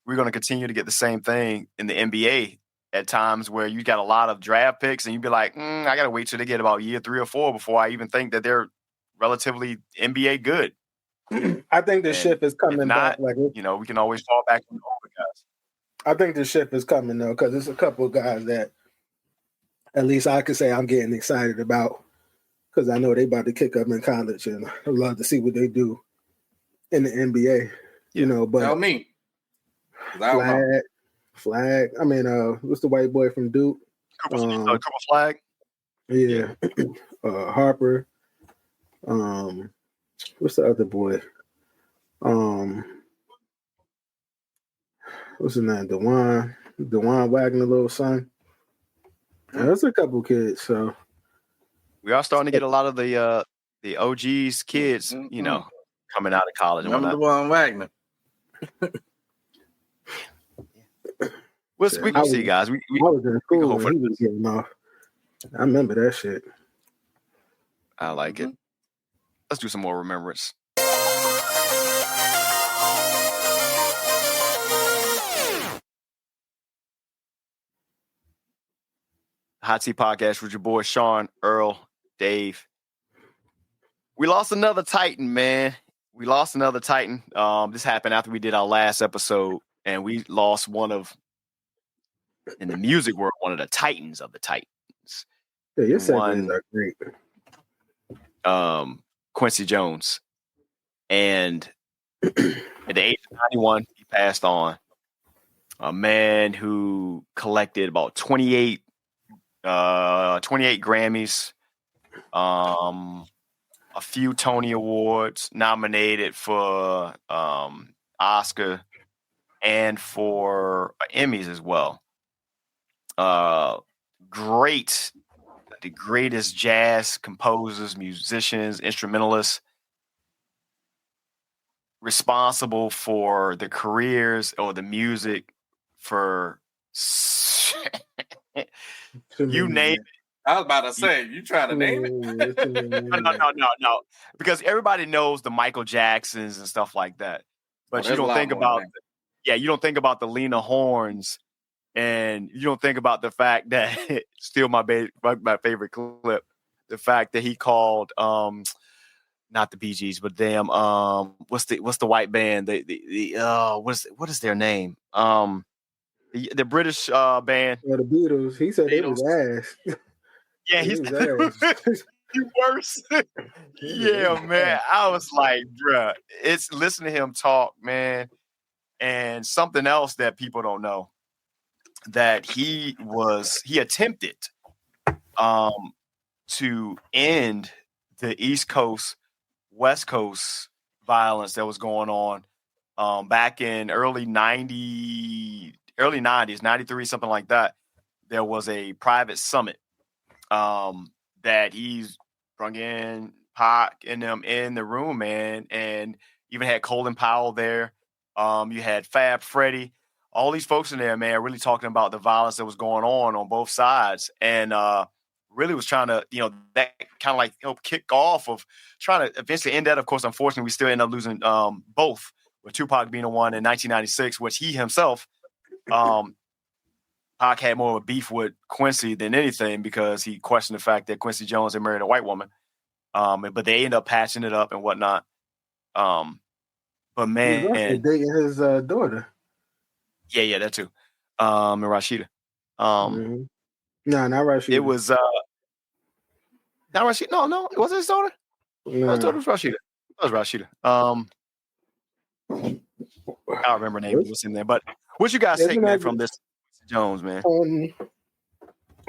Speaker 2: we're going to continue to get the same thing in the NBA at times where you got a lot of draft picks and you'd be like, I got to wait till they get about year 3 or 4 before I even think that they're relatively NBA good.
Speaker 3: I think the shift is coming back. Like
Speaker 2: we can always fall back on all the guys.
Speaker 3: I think the shift is coming though, because there's a couple of guys that at least I could say I'm getting excited about because I know they about to kick up in college and I'd love to see what they do in the NBA.
Speaker 2: Yeah.
Speaker 3: But
Speaker 4: tell me.
Speaker 3: Flag. I mean, what's the white boy from Duke?
Speaker 2: Cooper Flag.
Speaker 3: Yeah. Harper. What's the other boy? What's his name? Dewan Wagner, little son. There's a couple kids. So
Speaker 2: we are starting to get a lot of the OGs kids, coming out of college.
Speaker 4: Remember Dewan Wagner.
Speaker 2: We can see, guys. We
Speaker 3: was in school when he was getting off. I remember that shit.
Speaker 2: I like it. Let's do some more remembrance. Hot Seat Podcast with your boy Sean, Earl, Dave. We lost another Titan, man. This happened after we did our last episode, and we lost in the music world, one of the Titans of the Titans.
Speaker 3: Yeah, your segments are great.
Speaker 2: Quincy Jones. And at the age of 91, he passed on. A man who collected about 28 Grammys, a few Tony Awards, nominated for Oscar and for Emmys as well. The greatest jazz composers, musicians, instrumentalists, responsible for the careers or the music for you name it.
Speaker 4: I was about to say, you trying to name it?
Speaker 2: No. Because everybody knows the Michael Jacksons and stuff like that. But you don't think about you don't think about the Lena Hornes, and you don't think about the fact that still my favorite clip, the fact that he called not the Bee Gees, but them what's the white band? What is their name? The British band.
Speaker 3: Yeah, the Beatles. He said it was ass.
Speaker 2: Yeah, he's worse. Yeah, man. I was like, bruh, it's listen to him talk, man. And something else that people don't know, that he attempted to end the East Coast, West Coast violence that was going on back in early 90s, 93, something like that, there was a private summit that he's brought in Pac and them in the room, man, and even had Colin Powell there. You had Fab Freddy, all these folks in there, man, really talking about the violence that was going on both sides, and really was trying to, that kind of like kick off of trying to eventually end that. Of course, unfortunately, we still end up losing both, with Tupac being the one in 1996, which he himself, Pac had more of a beef with Quincy than anything because he questioned the fact that Quincy Jones had married a white woman. But they ended up patching it up and whatnot. But man,
Speaker 3: he was also dating his daughter.
Speaker 2: Yeah, that too. And Rashida.
Speaker 3: No, not Rashida.
Speaker 2: It was not Rashida. No, it wasn't his daughter.
Speaker 3: No.
Speaker 2: His daughter was Rashida. It was Rashida. I don't remember her name. What's in there? But what you guys take, man, from this Jones, man?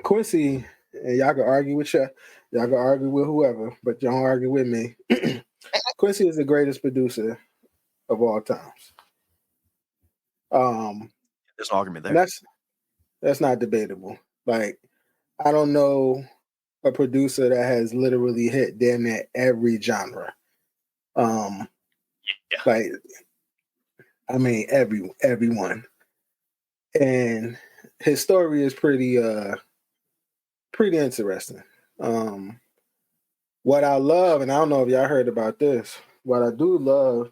Speaker 3: Quincy, and y'all can argue with y'all can argue with whoever, but don't argue with me. Quincy is the greatest producer of all times.
Speaker 2: There's an argument there.
Speaker 3: That's not debatable. Like, I don't know a producer that has literally hit damn near every genre. Like, I mean, everyone. And his story is pretty interesting. What I love, and I don't know if y'all heard about this, what I do love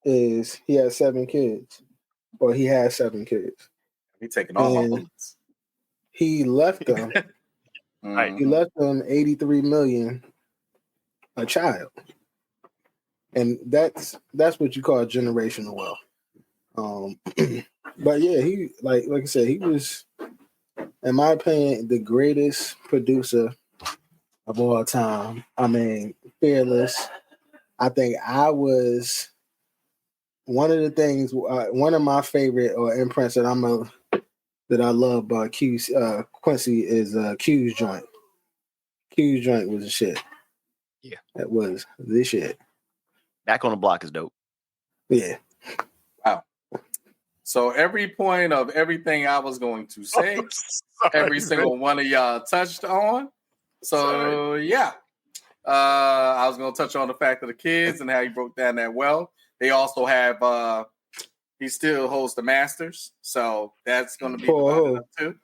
Speaker 3: is he has 7 kids. Or he has 7 kids.
Speaker 4: He taking all my bullets.
Speaker 3: He left them. He left them $83 million a child. And that's what you call generational wealth. But yeah, he like I said, he was, in my opinion, the greatest producer of all time. I mean, fearless. I think I was one of the things. One of my favorite or imprints that I love about Quincy is Q's joint. Q's joint was the shit.
Speaker 2: Yeah,
Speaker 3: that was the shit.
Speaker 2: Back on the Block is dope.
Speaker 3: Yeah.
Speaker 4: Wow. So every point of everything I was going to say, every single one of y'all touched on. So yeah, I was going to touch on the fact of the kids and how he broke down that well. They also have. He still holds the Masters, so that's going to be divided up too.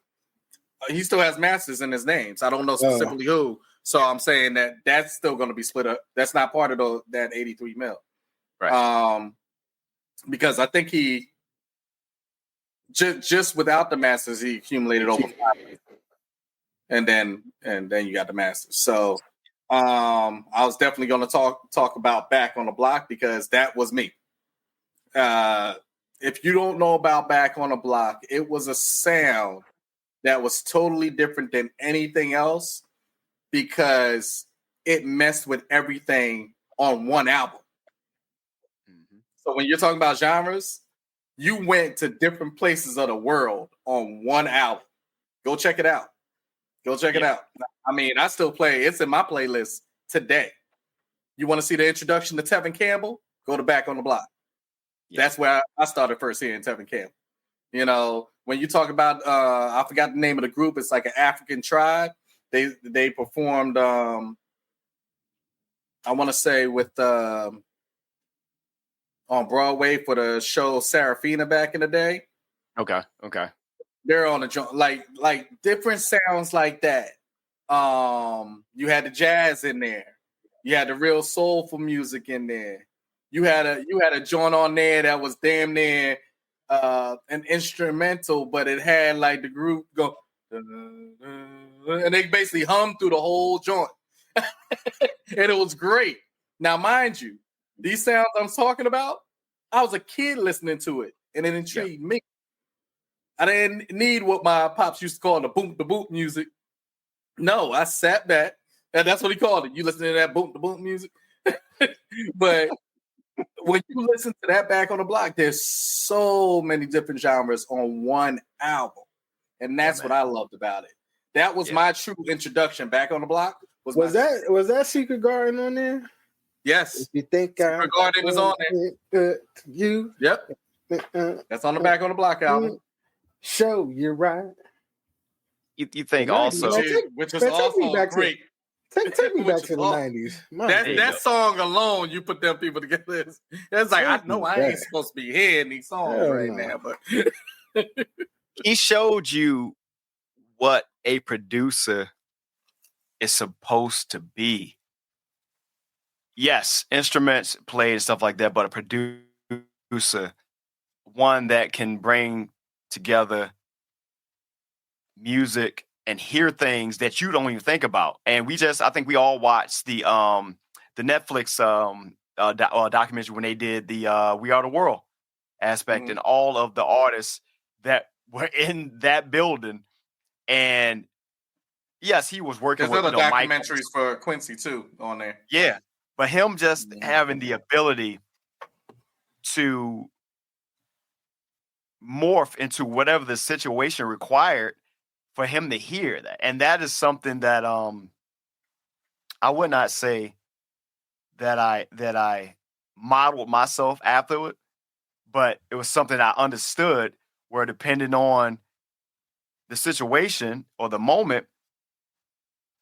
Speaker 4: He still has Masters in his name, so I don't know specifically who. So I'm saying that that's still going to be split up. That's not part of that 83 mil,
Speaker 2: right?
Speaker 4: Because I think he just without the Masters, he accumulated over 5 million. And then you got the Masters. So I was definitely going to talk about Back on the Block because that was me. If you don't know about Back on the Block, it was a sound that was totally different than anything else because it messed with everything on one album. Mm-hmm. So when you're talking about genres, you went to different places of the world on one album. Go check it out. It out. I mean, I still play. It's in my playlist today. You want to see the introduction to Tevin Campbell? Go to Back on the Block. Yeah. That's where I started first hearing Tevin Campbell. You know, when you talk about, I forgot the name of the group. It's like an African tribe. They performed, I want to say with on Broadway for the show Sarafina back in the day.
Speaker 2: Okay.
Speaker 4: They're on a joint, like different sounds like that. You had the jazz in there. You had the real soulful music in there. You had a joint on there that was damn near an instrumental, but it had like the group go, and they basically hummed through the whole joint, and it was great. Now, mind you, these sounds I'm talking about, I was a kid listening to it, and it intrigued me. I didn't need what my pops used to call the boom music. No, I sat back, and that's what he called it. You listen to that boom music, but when you listen to that Back on the Block, there's so many different genres on one album, and that's what I loved about it. That was my true introduction. Back on the Block was
Speaker 3: that Secret Garden on there?
Speaker 4: Yes.
Speaker 3: If you think
Speaker 4: Secret Garden is on there.
Speaker 3: You.
Speaker 4: Yep. That's on the Back on the Block album.
Speaker 3: Show you're right.
Speaker 2: You think
Speaker 3: The 90s,
Speaker 2: also
Speaker 4: which is
Speaker 3: man, take me
Speaker 4: also
Speaker 3: back
Speaker 4: great.
Speaker 3: Take me
Speaker 4: Which
Speaker 3: back
Speaker 4: is
Speaker 3: to the
Speaker 4: awesome.
Speaker 3: 90s.
Speaker 4: That song alone, you put them people together. It's like, I know I ain't supposed to be hearing these songs now, but
Speaker 2: he showed you what a producer is supposed to be. Yes, instruments played and stuff like that, but a producer, one that can bring together music and hear things that you don't even think about. And I think we all watched the Netflix documentary when they did the We Are the World aspect, and all of the artists that were in that building. And yes, he was working
Speaker 4: there's
Speaker 2: with
Speaker 4: other documentaries for Quincy too on there.
Speaker 2: Yeah, but him just having the ability to morph into whatever the situation required for him to hear that. And that is something that I would not say that I modeled myself after it, but it was something I understood, where depending on the situation or the moment,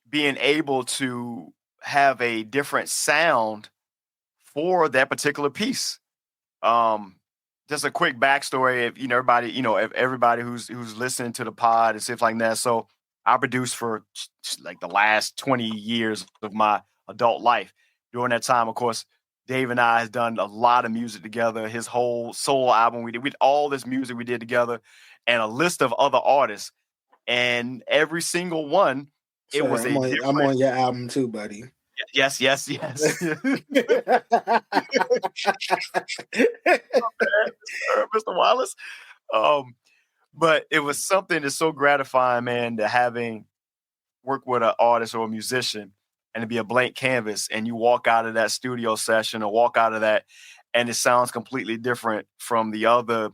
Speaker 2: being able to have a different sound for that particular piece. Just a quick backstory, if everybody who's listening to the pod and stuff like that. So I produced for like the last 20 years of my adult life. During that time, of course, Dave and I has done a lot of music together. His whole solo album we did all this music we did together, and a list of other artists. And every single one, it was
Speaker 3: I'm on your album too, buddy.
Speaker 2: Yes. Mr. Wallace. But it was something that's so gratifying, man, to work with an artist or a musician and to be a blank canvas, and you walk out of that studio session or walk out of that and it sounds completely different from the other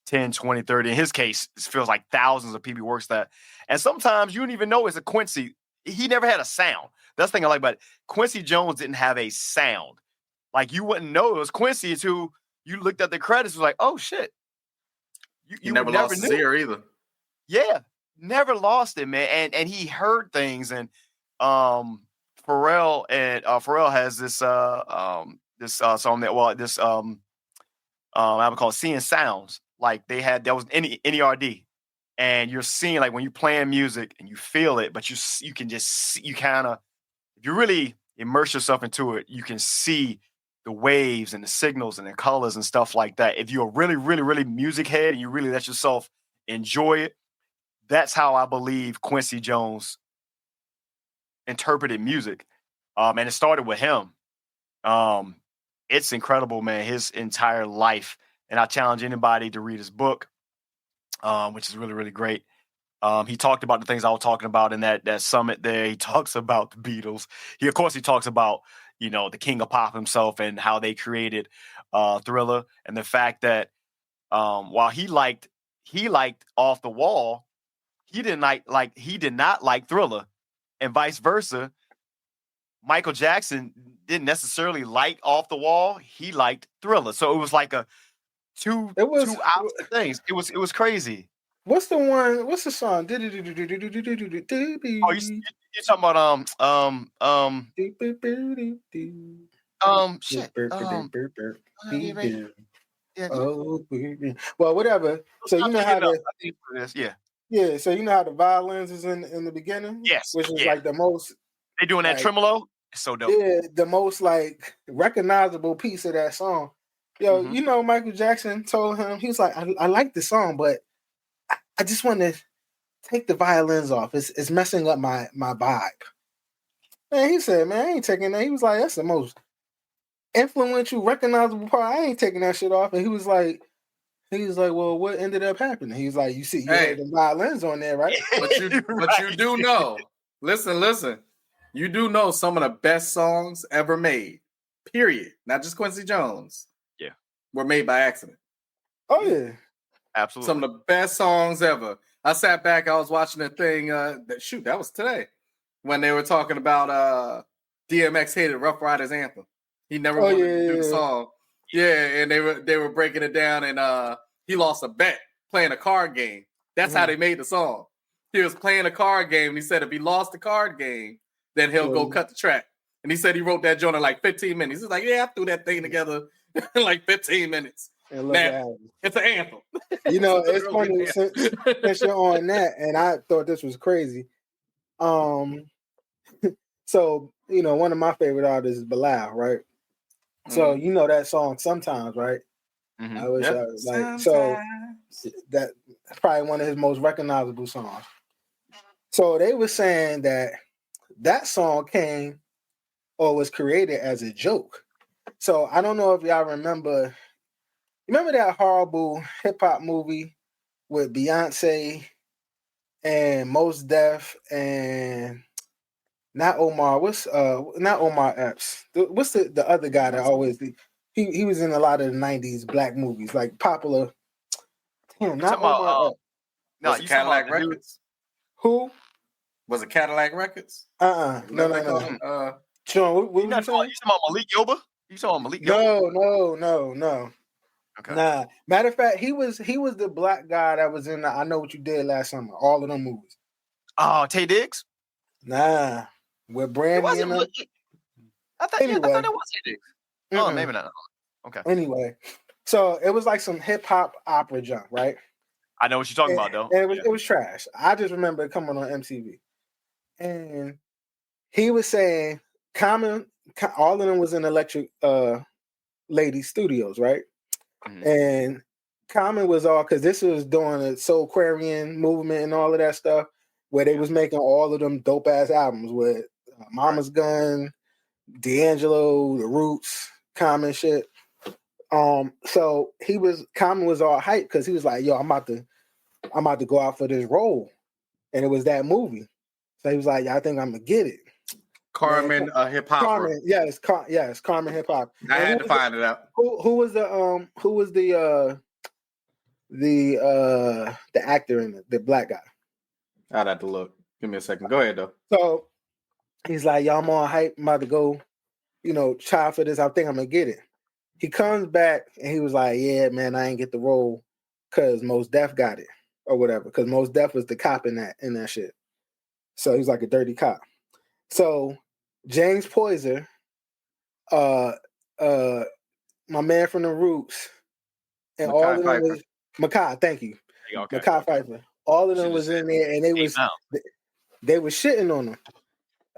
Speaker 2: 10, 20, 30. In his case, it feels like thousands of people works that. And sometimes you don't even know it's a Quincy. He never had a sound. That's the thing I like about it. Quincy Jones didn't have a sound. Like, you wouldn't know it was Quincy until you looked at the credits. It was like, oh shit. You
Speaker 4: never lost his ear either.
Speaker 2: Yeah, never lost it, man. And he heard things. And Pharrell has this song that I would call it Seeing Sounds. Like that was NERD. And you're seeing, like, when you're playing music and you feel it, but you can just see, you kind of, if you really immerse yourself into it, you can see the waves and the signals and the colors and stuff like that. If you're a really, really, really music head and you really let yourself enjoy it, that's how I believe Quincy Jones interpreted music. And it started with him. It's incredible, man, his entire life. And I challenge anybody to read his book, which is really, really great. He talked about the things I was talking about in that summit there. He talks about the Beatles. He talks about, the king of pop himself and how they created Thriller, and the fact that while he liked Off the Wall, he did not like Thriller, and vice versa. Michael Jackson didn't necessarily like Off the Wall. He liked Thriller. So it was like two opposite things. It was crazy.
Speaker 3: What's the one? What's the song?
Speaker 2: Oh, you're talking about shit.
Speaker 3: Well, whatever. So you know how
Speaker 2: yeah.
Speaker 3: So you know how the violins is in the beginning.
Speaker 2: Yes,
Speaker 3: which is like the most.
Speaker 2: They doing that tremolo. It's so dope.
Speaker 3: Yeah, the most like recognizable piece of that song. Yo, Michael Jackson told him, he was like, I like the song, but I just want to take the violins off. It's messing up my vibe. Man, he said, man, I ain't taking that. He was like, that's the most influential, recognizable part. I ain't taking that shit off. And he was like, well, what ended up happening? He was like, you had the violins on there, right?
Speaker 4: But you do know. Listen. You do know some of the best songs ever made. Period. Not just Quincy Jones.
Speaker 2: Yeah.
Speaker 4: Were made by accident.
Speaker 3: Oh yeah.
Speaker 2: Absolutely.
Speaker 4: Some of the best songs ever. I sat back, I was watching a thing, that was today, when they were talking about DMX hated Rough Riders Anthem. He never wanted to do the song. Yeah, and they were breaking it down, and he lost a bet playing a card game. That's how they made the song. He was playing a card game, and he said if he lost the card game, then he'll go cut the track. And he said he wrote that joint in like 15 minutes. He's like, yeah, I threw that thing together in like 15 minutes. Now, it's an anthem.
Speaker 3: You know, it's funny since you're on that, and I thought this was crazy. So, you know, one of my favorite artists is Bilal, right? So, you know that song Sometimes, right? I wish I was like, so that's probably one of his most recognizable songs. So they were saying that song came or was created as a joke. So I don't know if y'all remember that horrible hip hop movie with Beyonce and Mos Def and not Omar. Not Omar Epps. What's the other guy that always he was in a lot of the 90s black movies, like popular. Damn, not Omar Epps.
Speaker 4: No, you Cadillac Records.
Speaker 3: Who?
Speaker 4: Was it Cadillac Records?
Speaker 3: No. Sean, what
Speaker 2: you talking about Malik Yoba? You talking about Malik
Speaker 3: Yoba? No.
Speaker 2: Okay.
Speaker 3: Nah. Matter of fact, he was the black guy that was in the I Know What You Did Last Summer. All of them movies.
Speaker 2: Oh, Tay Diggs?
Speaker 3: Nah. With Brandy and them.
Speaker 2: I thought it was Tay Diggs. Oh, maybe not. Okay.
Speaker 3: Anyway, so it was like some hip hop opera junk, right?
Speaker 2: I know what you're talking about, though.
Speaker 3: And it was trash. I just remember it coming on MTV. And he was saying Common, all of them was in Electric Lady Studios, right? And Common was all, because this was doing a Soulquarian movement and all of that stuff, where they was making all of them dope ass albums with Mama's Gun, D'Angelo, The Roots, Common shit. So Common was all hyped because he was like, yo, I'm about to go out for this role. And it was that movie. So he was like, yeah, I think I'm gonna get it.
Speaker 4: Carmen hip hop.
Speaker 3: Carmen, yes, Carmen hip hop.
Speaker 4: I had to find it out.
Speaker 3: Who was the actor in it, the black guy?
Speaker 4: I'd have to look. Give me a second. Go ahead though.
Speaker 3: So he's like, y'all, I'm all hype. I'm about to go, try for this. I think I'm gonna get it. He comes back and he was like, yeah, man, I ain't get the role because Mos Def got it or whatever. Because Mos Def was the cop in that shit. So he was like a dirty cop. So James Poyser, my man from the Roots, and all of them was Makai. Thank you, Makai Pfeiffer. All of them was in there, and they were shitting on him.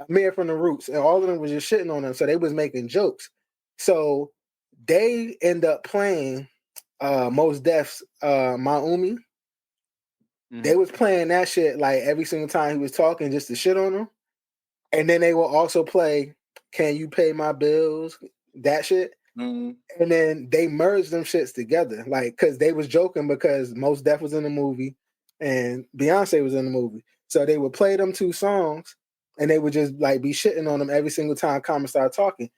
Speaker 3: Man from the Roots, and all of them was just shitting on him. So they was making jokes. So they end up playing Mos Def's Maumi. They was playing that shit like every single time he was talking just to shit on him. And then they will also play Can You Pay My Bills? That shit. And then they merged them shits together. Like, because they was joking because Mos Def was in the movie and Beyonce was in the movie. So they would play them two songs and they would just like be shitting on them every single time Common started talking.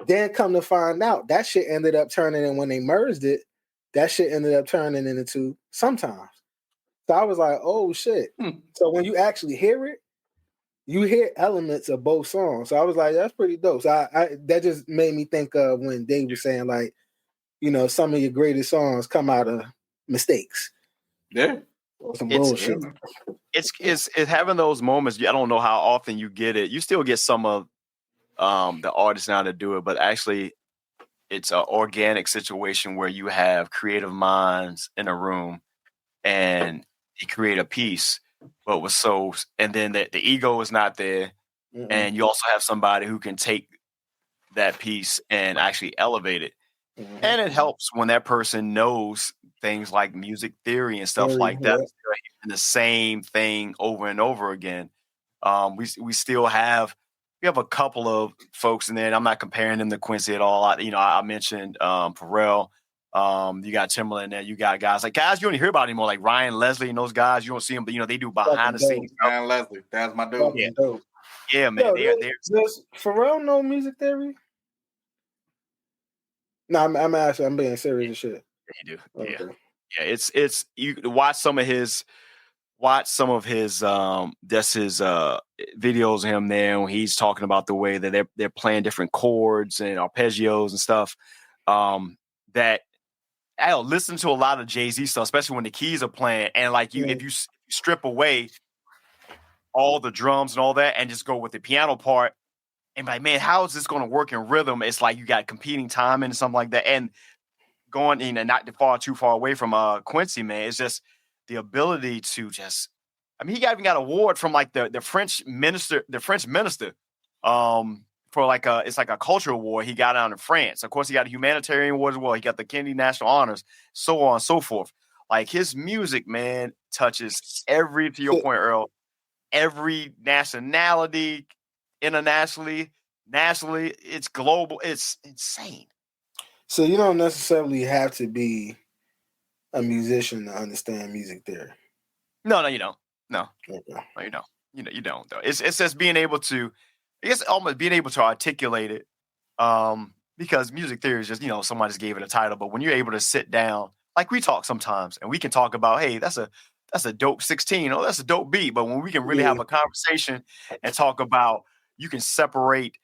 Speaker 3: Then come to find out, that shit ended up turning, and when they merged it, that shit ended up turning into Sometimes. So I was like, oh shit. So when you actually hear it, you hear elements of both songs. So I was like, that's pretty dope. So I that just made me think of when Dave was saying like, some of your greatest songs come out of mistakes.
Speaker 4: Yeah.
Speaker 3: Or some bullshit.
Speaker 2: It's having those moments. I don't know how often you get it. You still get some of the artists now to do it, but actually it's an organic situation where you have creative minds in a room and you create a piece, but and then the ego is not there. And you also have somebody who can take that piece and actually elevate it. And it helps when that person knows things like music theory and stuff like that. And the same thing over and over again. We still have a couple of folks in there, and I'm not comparing them to Quincy at all. I mentioned Pharrell. You got Timberland there. You got guys you don't hear about anymore, like Ryan Leslie and those guys. You don't see them, but they do behind the scenes.
Speaker 4: Ryan Leslie, that's my dude.
Speaker 2: Yeah, man.
Speaker 3: Does Pharrell know music theory? No, I'm asking. I'm being serious as shit.
Speaker 2: You do.
Speaker 3: Okay.
Speaker 2: Yeah. It's you watch some of his watched some of his videos of him there when he's talking about the way that they're playing different chords and arpeggios and stuff. That I'll listen to a lot of Jay-Z stuff, especially when the keys are playing, and like if you strip away all the drums and all that and just go with the piano part, and like, man, how is this going to work in rhythm? It's like you got competing timing and something like that, and going in and not too far away from Quincy, man. It's just the ability to just. I mean, he even got an award from like the French minister, for like it's like a cultural award he got out in France. Of course, he got a humanitarian award as well. He got the Kennedy National Honors, so on and so forth. Like his music, man, touches to your point, Earl, every nationality, internationally, nationally, it's global. It's insane.
Speaker 3: So you don't necessarily have to be a musician to understand music theory.
Speaker 2: No, you don't. No,
Speaker 3: okay.
Speaker 2: No, you don't. You don't though. It's just being able to, I guess, almost being able to articulate it. Because music theory is just, someone just gave it a title, but when you're able to sit down, like we talk sometimes, and we can talk about, hey, that's a dope 16, or that's a dope beat. But when we can really have a conversation and talk about, you can separate,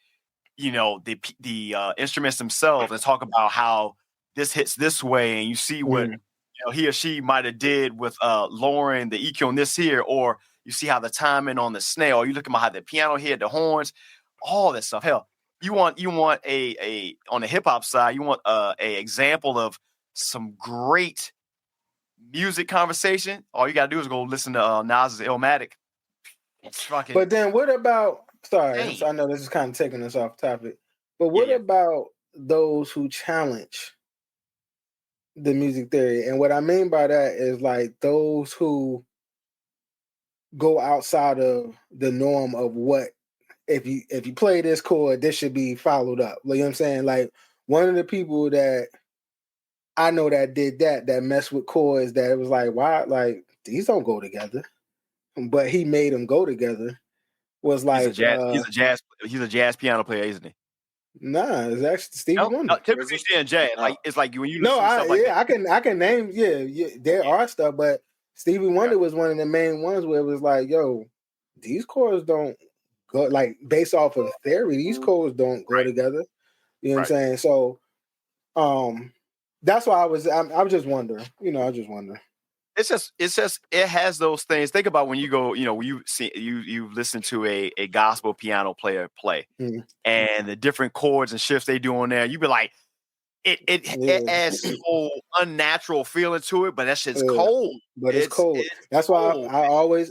Speaker 2: the instruments themselves and talk about how this hits this way, and you see what he or she might have did with lowering the EQ on this here, or you see how the timing on the snare, or you look at how the piano hit, the horns, all that stuff. Hell, you want a on the hip hop side, you want a example of some great music conversation. All you gotta do is go listen to Nas's Illmatic. It's fucking.
Speaker 3: But then what about? Sorry, I know this is kind of taking us off topic. But what about those who challenge the music theory? And what I mean by that is like those who go outside of the norm of what if you play this chord, this should be followed up. You know what I'm saying? Like one of the people that I know that did that messed with chords that it was like, why? Like these don't go together. But he made them go together. Was like
Speaker 2: he's a jazz piano player, isn't he?
Speaker 3: Nah, it's actually Stevie Wonder.
Speaker 2: Typically saying jazz, like it's like when you
Speaker 3: listen
Speaker 2: to stuff like that.
Speaker 3: I can name there are stuff, but Stevie Wonder was one of the main ones where it was like, yo, these chords don't go like based off of theory, these chords don't go together. You know what I'm saying? So that's why I was just wondering. I was just wondering.
Speaker 2: It's just it has those things. Think about when you go, when you listen to a gospel piano player play and the different chords and shifts they do on there, you be like, it has so unnatural feeling to it, but that shit's cold.
Speaker 3: But it's cold. That's why I always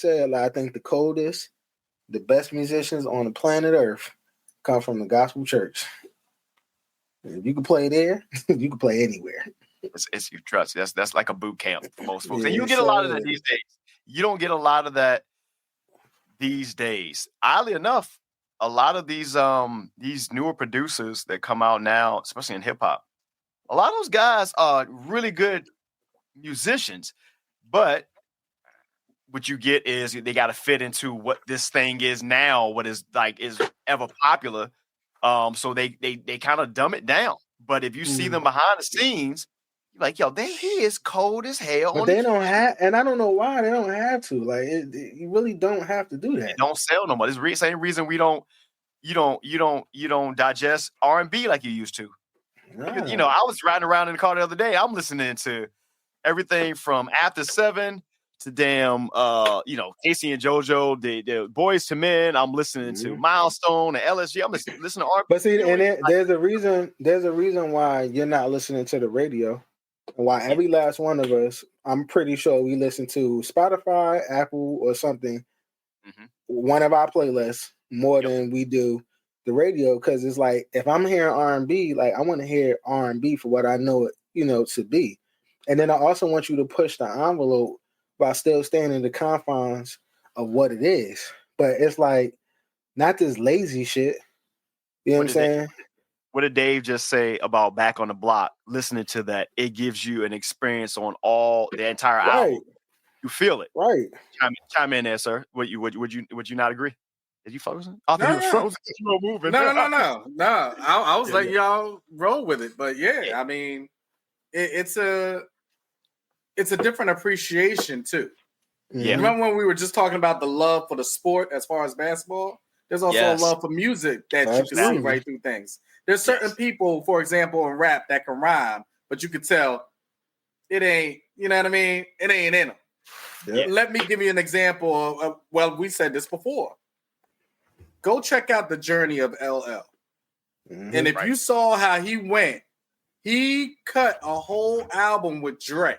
Speaker 3: say, like, I think the best musicians on the planet Earth come from the gospel church. If you can play there, you can play anywhere.
Speaker 2: It's you trust. That's like a boot camp for most folks. And you get a lot of that these days. You don't get a lot of that these days. Oddly enough, a lot of these newer producers that come out now, especially in hip hop, a lot of those guys are really good musicians, but what you get is they got to fit into what this thing is now, what is ever popular. So they kind of dumb it down. But if you see them behind the scenes, you're like, yo, he is cold as hell.
Speaker 3: But they don't have, and I don't know why they don't have to. Like, you really don't have to do that.
Speaker 2: It don't sell no more. It's the same reason you don't digest R&B like you used to. Because, I was riding around in the car the other day. I'm listening to everything from After 7 to damn, Casey and JoJo, the Boys to Men. I'm listening to Milestone and LSG. I'm listening to R&B.
Speaker 3: But see, and there's a reason why you're not listening to the radio, and why every last one of us, I'm pretty sure we listen to Spotify, Apple, or something, one of our playlists more than we do the radio, because it's like if I'm hearing R&B, like I want to hear R&B for what I know it, to be, and then I also want you to push the envelope while still staying in the confines of what it is. But it's like not this lazy shit. You know what I'm saying?
Speaker 2: What did Dave just say about Back on the Block? Listening to that, it gives you an experience on the entire album. You feel it,
Speaker 3: right?
Speaker 2: Chime in there, sir. Would you not agree? Did you frozen? I thought you were frozen. You were moving.
Speaker 4: No. I was letting y'all roll with it, but I mean, it's a different appreciation too.
Speaker 2: Yeah.
Speaker 4: Remember when we were just talking about the love for the sport as far as basketball? There's also a love for music that you can see right through things. There's certain people, for example, in rap that can rhyme, but you could tell it ain't, you know what I mean? It ain't in them. Yeah. Let me give you an example of, well, we said this before. Go check out the journey of LL. And if you saw how he cut a whole album with Dre.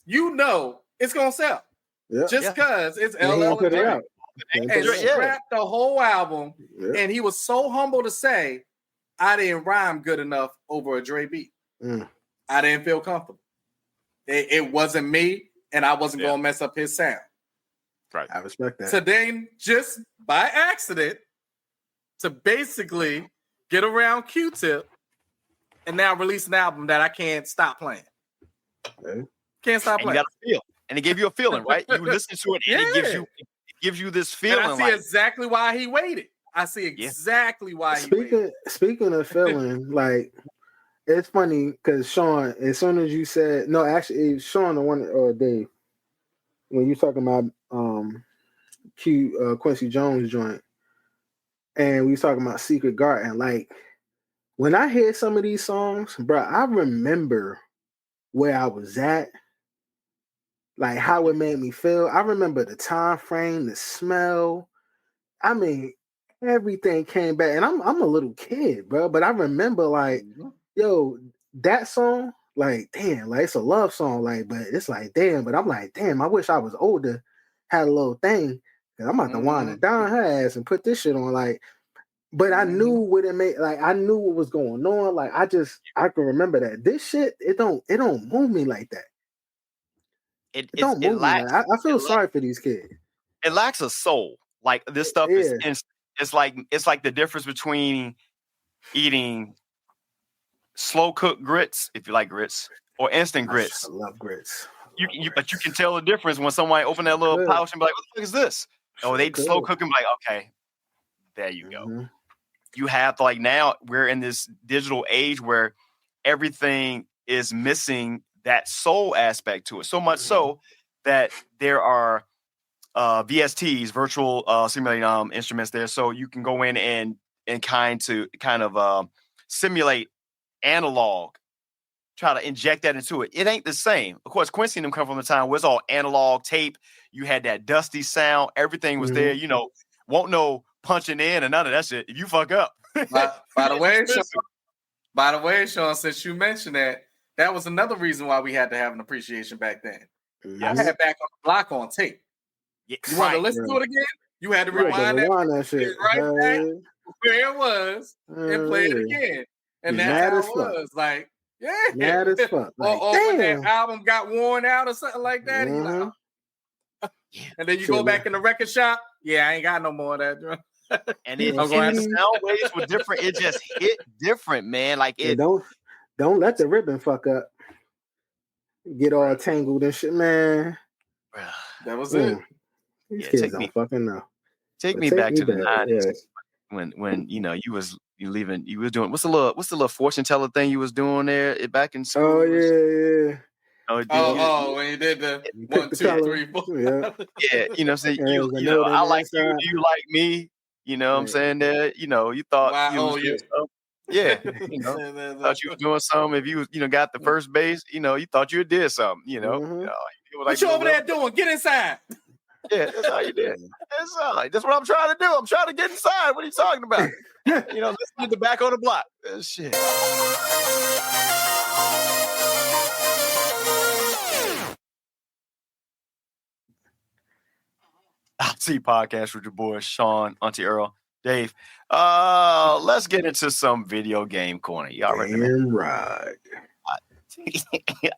Speaker 4: You know it's going to sell. Yeah. Just because it's LL and Dre. And scrapped the whole album. Yeah. And he was so humble to say, I didn't rhyme good enough over a Dre beat. I didn't feel comfortable. It wasn't me, and I wasn't going to mess up his sound.
Speaker 2: Right.
Speaker 3: I respect that.
Speaker 4: So then, just by accident, to basically get around Q-Tip and now release an album that I can't stop playing. Okay. Can't stop playing.
Speaker 2: You got to feel. And it gave you a feeling, right? You listen to it, and it gives you this feeling.
Speaker 4: And I see exactly why he waited. I see exactly why he waited.
Speaker 3: Speaking of feeling, like, it's funny because Sean, as soon as you said, no, actually, Sean, the one, or Dave, when you're talking about Quincy Jones joint, and we was talking about Secret Garden, like, when I hear some of these songs, bro, I remember where I was at, like how it made me feel. I remember the time frame, the smell. I mean, everything came back, and I'm a little kid, bro, but I remember like, yo, that song, like, damn, like it's a love song, like, but it's like, damn, but I'm like, damn, I wish I was older, had a little thing, because I'm about to wind it down her ass and put this shit on, like, but I knew what it made, like, I knew what was going on, like, I can remember that. This shit, it don't move me like that. It don't move me like that. I feel sorry for these kids.
Speaker 2: It lacks a soul. Like, this stuff is it's like the difference between eating slow cooked grits, if you like grits, or instant grits.
Speaker 3: I love grits.
Speaker 2: But you can tell the difference when somebody open that little pouch and be like, "What the fuck is this?" Oh, they slow cook and be like, "Okay, there you go." You have to, like, now we're in this digital age where everything is missing that soul aspect to it. So much so that there are VSTs, virtual simulating instruments there, so you can go in and kind of simulate analog, try to inject that into it. It ain't the same. Of course, Quincy and them come from the time where it's all analog tape. You had that dusty sound. Everything was there. You know, won't no punching in and none of that shit. If you fuck up.
Speaker 4: By the way, Sean, since you mentioned that was another reason why we had to have an appreciation back then. I had Back on the Block on tape. You want to listen to it again? You had to rewind that shit right back where it was and play it again. And that's how it was. Like,
Speaker 3: mad as fuck. Like,
Speaker 4: or when that album got worn out or something like that. And, like, and then you go back in the record shop. Yeah, I ain't got no more of that.
Speaker 2: And the sound waves were different. It just hit different, man. Like, it.
Speaker 3: Don't let the ribbon fuck up. Get all tangled and shit, man.
Speaker 4: That was it.
Speaker 3: These kids don't fucking know.
Speaker 2: Take me back to the 90s when you was doing what's the little fortune teller thing you was doing there back in school.
Speaker 3: Oh yeah.
Speaker 4: When you did the 1, 2, 3, 4.
Speaker 3: Yeah.
Speaker 2: Yeah, you know what I'm saying? I like you, you like me. You know what I'm saying? There, you thought you was doing something. Yeah, thought you were doing something. If you got the first base, you thought you did something.
Speaker 4: What you over there doing? Get inside.
Speaker 2: Yeah, that's all you did. That's what I'm trying to do. I'm trying to get inside. What are you talking about? Listen to the Back on the Block. Shit. I'll podcast with your boys, Sean, Auntie Earl, Dave. Let's get into some video game corner. Y'all ready?
Speaker 3: Right.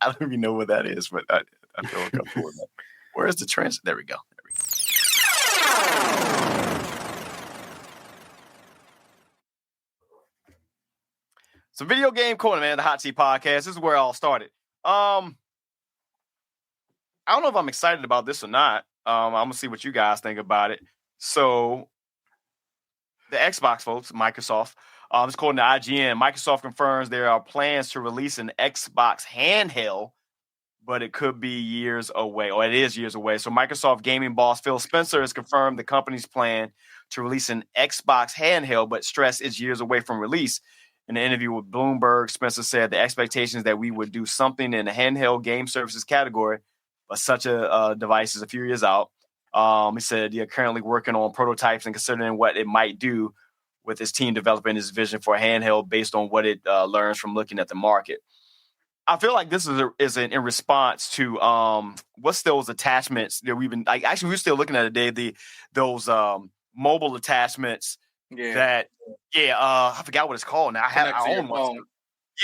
Speaker 2: I don't even know what that is, but I feel comfortable with that. Where's the trans? There we go. So, video game corner, man. The Hot Seat Podcast. This is where it all started. I don't know if I'm excited about this or not. I'm gonna see what you guys think about it. So, the Xbox folks, Microsoft, it's according to IGN. Microsoft confirms there are plans to release an Xbox handheld but it could be years away, or it is years away. So Microsoft gaming boss Phil Spencer has confirmed the company's plan to release an Xbox handheld, but stressed it's years away from release. In an interview with Bloomberg, Spencer said the expectation is that we would do something in the handheld game services category, but such a device is a few years out. He said you're currently working on prototypes and considering what it might do with his team developing his vision for a handheld based on what it learns from looking at the market. I feel like this is in response to what's those attachments that we've been like. Actually, we're still looking at today those mobile attachments. I forgot what it's called now. I own one.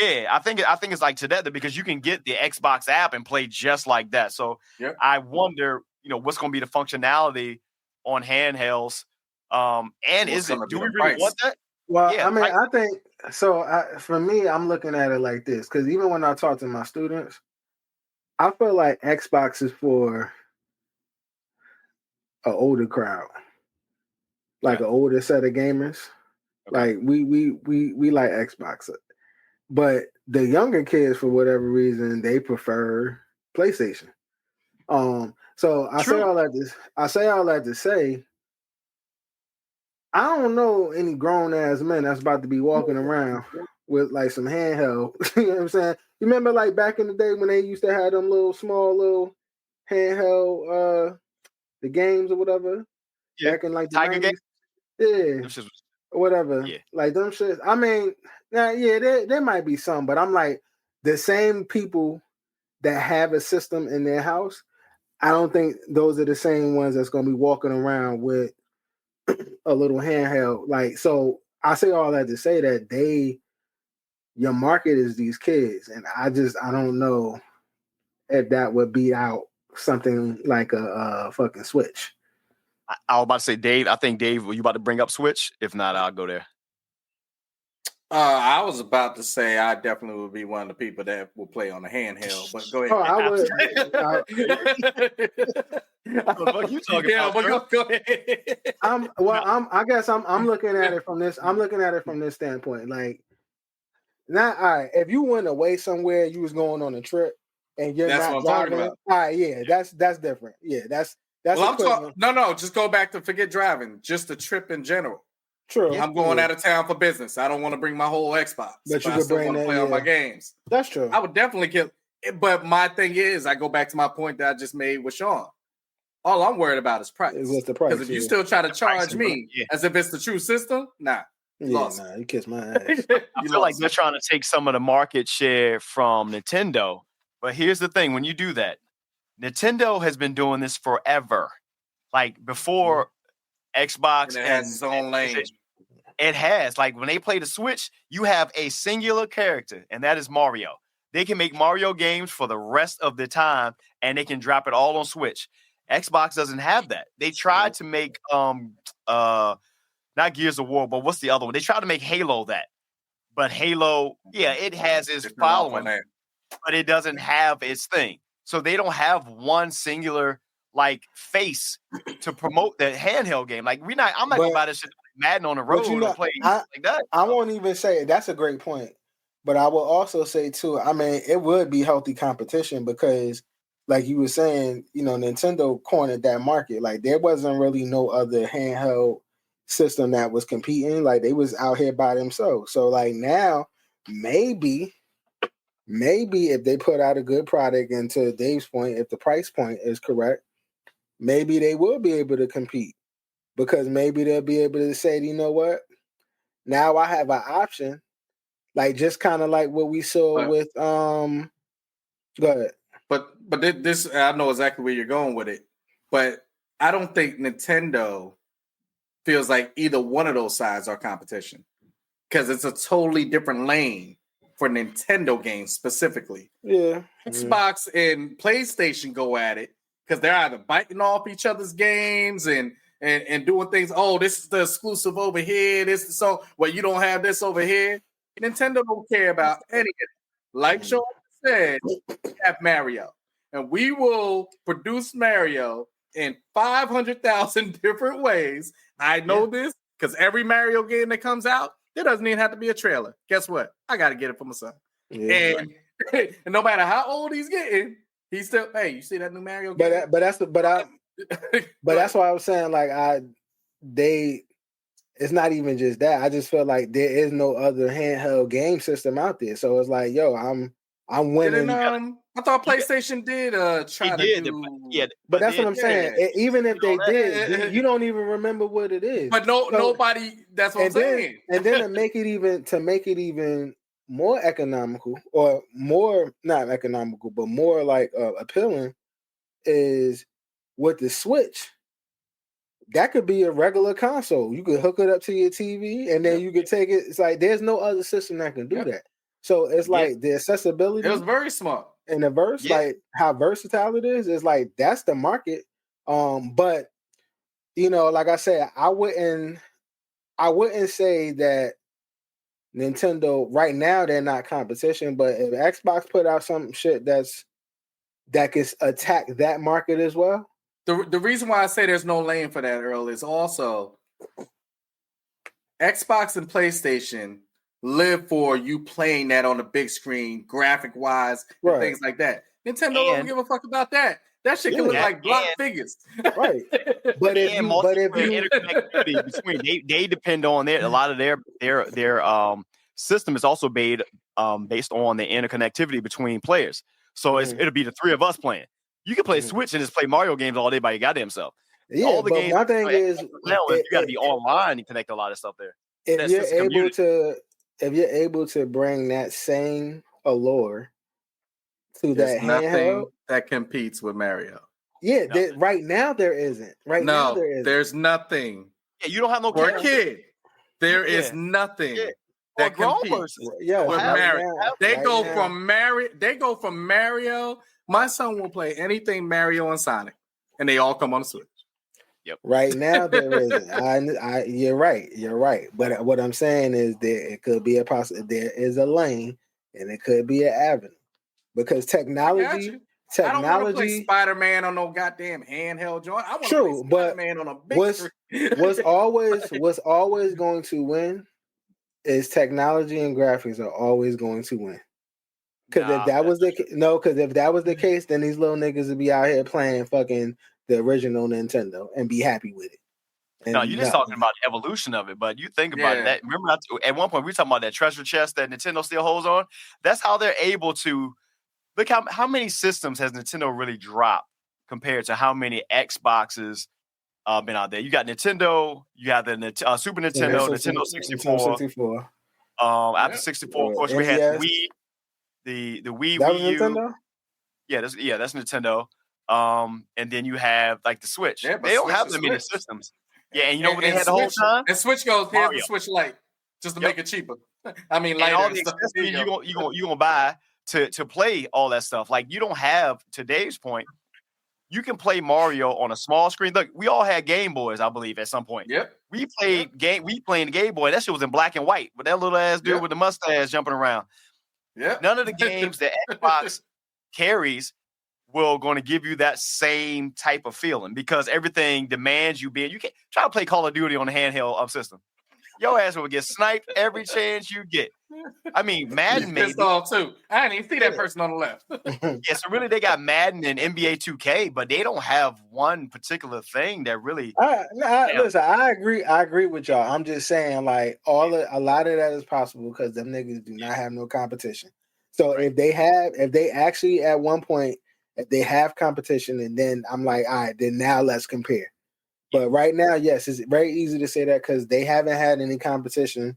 Speaker 2: Yeah, I think it's like Tadetta because you can get the Xbox app and play just like that. So I wonder, what's going to be the functionality on handhelds. And do we really want that?
Speaker 3: Well, yeah, I mean, I think so. For me, I'm looking at it like this because even when I talk to my students, I feel like Xbox is for an older crowd, like an older set of gamers. Okay. Like we like Xbox, but the younger kids, for whatever reason, they prefer PlayStation. So I say all that to say. I don't know any grown ass men that's about to be walking around with like some handheld. You know what I'm saying? You remember like back in the day when they used to have them small handheld the games or whatever?
Speaker 2: Yeah.
Speaker 3: Back in like the
Speaker 2: Tiger
Speaker 3: 90s?
Speaker 2: Game?
Speaker 3: Yeah. Whatever.
Speaker 2: Yeah.
Speaker 3: Like them shit. I mean, there might be some, but I'm like the same people that have a system in their house, I don't think those are the same ones that's gonna be walking around with a little handheld. Like, so I say all that to say that your market is these kids, and I don't know if that would beat out something like a fucking Switch.
Speaker 2: I was about to say, Dave. I think Dave, were you about to bring up Switch? If not, I'll go there.
Speaker 4: I was about to say I definitely would be one of the people that will play on the handheld, but go ahead.
Speaker 3: Oh, I would.
Speaker 2: What you talking about?
Speaker 4: But go ahead.
Speaker 3: I guess I'm looking at it from this. I'm looking at it from this standpoint. Like, not all right. If you went away somewhere, you was going on a trip, and you're not driving. All right, yeah, that's different. Yeah, that's.
Speaker 4: Well, I'm talking. No, just go back to forget driving. Just a trip in general.
Speaker 3: True.
Speaker 4: I'm going out of town for business. I don't want to bring my whole Xbox.
Speaker 3: But you could bring that.
Speaker 4: Play on my games.
Speaker 3: That's true.
Speaker 4: I would definitely kill. But my thing is, I go back to my point that I just made with Sean. All I'm worried about is price.
Speaker 3: What's the price?
Speaker 4: Because if you still try to charge me as if it's the true system, nah.
Speaker 3: You kiss my ass.
Speaker 2: I feel like they're trying to take some of the market share from Nintendo. But here's the thing: when you do that, Nintendo has been doing this forever. Like before Xbox,
Speaker 4: and it has its own lane.
Speaker 2: It has. Like when they play the Switch, you have a singular character, and that is Mario. They can make Mario games for the rest of the time, and they can drop it all on Switch. Xbox doesn't have that. They tried to make not Gears of War, but what's the other one? They tried to make Halo that. But Halo, it has its following, but it doesn't have its thing. So they don't have one singular like face to promote the handheld game. Like I'm not gonna buy this shit Madden on the road and play like that.
Speaker 3: I won't even say that's a great point. But I will also say too, I mean, it would be healthy competition because like you were saying, Nintendo cornered that market. Like there wasn't really no other handheld system that was competing. Like they was out here by themselves. So like now, maybe if they put out a good product, and to Dave's point, if the price point is correct, maybe they will be able to compete because maybe they'll be able to say, you know what? Now I have an option, like just kind of like what we saw with Go ahead.
Speaker 4: But this, I know exactly where you're going with it, but I don't think Nintendo feels like either one of those sides are competition because it's a totally different lane for Nintendo games specifically.
Speaker 3: Yeah.
Speaker 4: Xbox and PlayStation go at it because they're either biting off each other's games and doing things. Oh, this is the exclusive over here. This is you don't have this over here. Nintendo don't care about any of it. Like Sean said, we have Mario, and we will produce Mario in 500,000 different ways. I know this because every Mario game that comes out, there doesn't even have to be a trailer. Guess what? I got to get it for my son. Yeah, and no matter how old he's getting, He's still. Hey, you see that new Mario game?
Speaker 3: But that's why I was saying like it's not even just that. I just feel like there is no other handheld game system out there. So it's like, yo, I'm winning.
Speaker 4: I thought PlayStation did try to do.
Speaker 3: But that's what I'm saying. Even if they did, you don't even remember what it is.
Speaker 4: But nobody. That's what I'm saying.
Speaker 3: And then to make it even more economical, or more not economical, but more like appealing, is with the Switch. That could be a regular console. You could hook it up to your TV, and then you could take it. It's like there's no other system that can do that. So it's like the accessibility.
Speaker 4: It was very smart.
Speaker 3: And the like how versatile it is like that's the market. But like I said, I wouldn't say that Nintendo right now they're not competition. But if Xbox put out some shit that can attack that market as well.
Speaker 4: The reason why I say there's no lane for that, Earl, is also Xbox and PlayStation live for you playing that on the big screen, graphic wise, and things like that. Nintendo don't give a fuck about that. That shit can look like block figures,
Speaker 3: right? But if
Speaker 2: interconnectivity between they depend on a lot of their system is also based on the interconnectivity between players. So it'll be the three of us playing. You can play Switch and just play Mario games all day by your goddamn self.
Speaker 3: Yeah, all the games. My thing is,
Speaker 2: you got to be online and connect a lot of stuff there.
Speaker 3: If you're able to bring that same allure to that handheld
Speaker 4: that competes with Mario.
Speaker 3: Yeah, right now there isn't. Now there isn't.
Speaker 4: There's nothing.
Speaker 2: Yeah, you don't have no
Speaker 4: for a kid. There is nothing that competes with Mario. They go from Mario. My son will play anything Mario and Sonic, and they all come on the Switch.
Speaker 2: Yep.
Speaker 3: Right now there isn't. You're right. But what I'm saying is it could be a there is a lane, and it could be an avenue because technology.
Speaker 4: I don't want to play Spider-Man on no goddamn handheld joint. I want to play Spider-Man on a big screen.
Speaker 3: what's always going to win is technology, and graphics are always going to win. Because if that was the case, then these little niggas would be out here playing fucking the original Nintendo and be happy with it. And
Speaker 2: no, you're just talking about the evolution of it, but you think about that. Remember, at one point we were talking about that treasure chest that Nintendo still holds on. That's how they're able to look how many systems has Nintendo really dropped compared to how many Xboxes been out there. You got Nintendo, you have the Super Nintendo, Nintendo 64. After 64, of course, we had Wii. The Wii,
Speaker 3: that was
Speaker 2: Wii U.
Speaker 3: Nintendo?
Speaker 2: That's Nintendo. And then you have like the Switch. They don't have that many systems. Yeah, and you know what they had the whole time?
Speaker 4: And Switch goes, here's the Switch Lite, just to make it cheaper. I mean, lighter.
Speaker 2: And all the accessories you gonna buy to play all that stuff. Like you don't have today's point. You can play Mario on a small screen. Look, we all had Game Boys, I believe, at some point.
Speaker 4: Yep.
Speaker 2: We played the Game Boy. That shit was in black and white with that little ass dude with the mustache jumping around.
Speaker 4: Yeah.
Speaker 2: None of the games that Xbox carries will going to give you that same type of feeling because everything demands you being. You can't try to play Call of Duty on the handheld system. Your ass will get sniped every chance you get. I mean, Madden made
Speaker 4: pissed off too. I didn't even see that person on the left.
Speaker 2: Yeah, so really they got Madden and NBA 2K, but they don't have one particular thing that really.
Speaker 3: Listen, I agree with y'all. I'm just saying, like a lot of that is possible because them niggas do not have no competition. So if they actually at one point if they have competition, and then I'm like, all right, then now let's compare. But right now, yes, it's very easy to say that because they haven't had any competition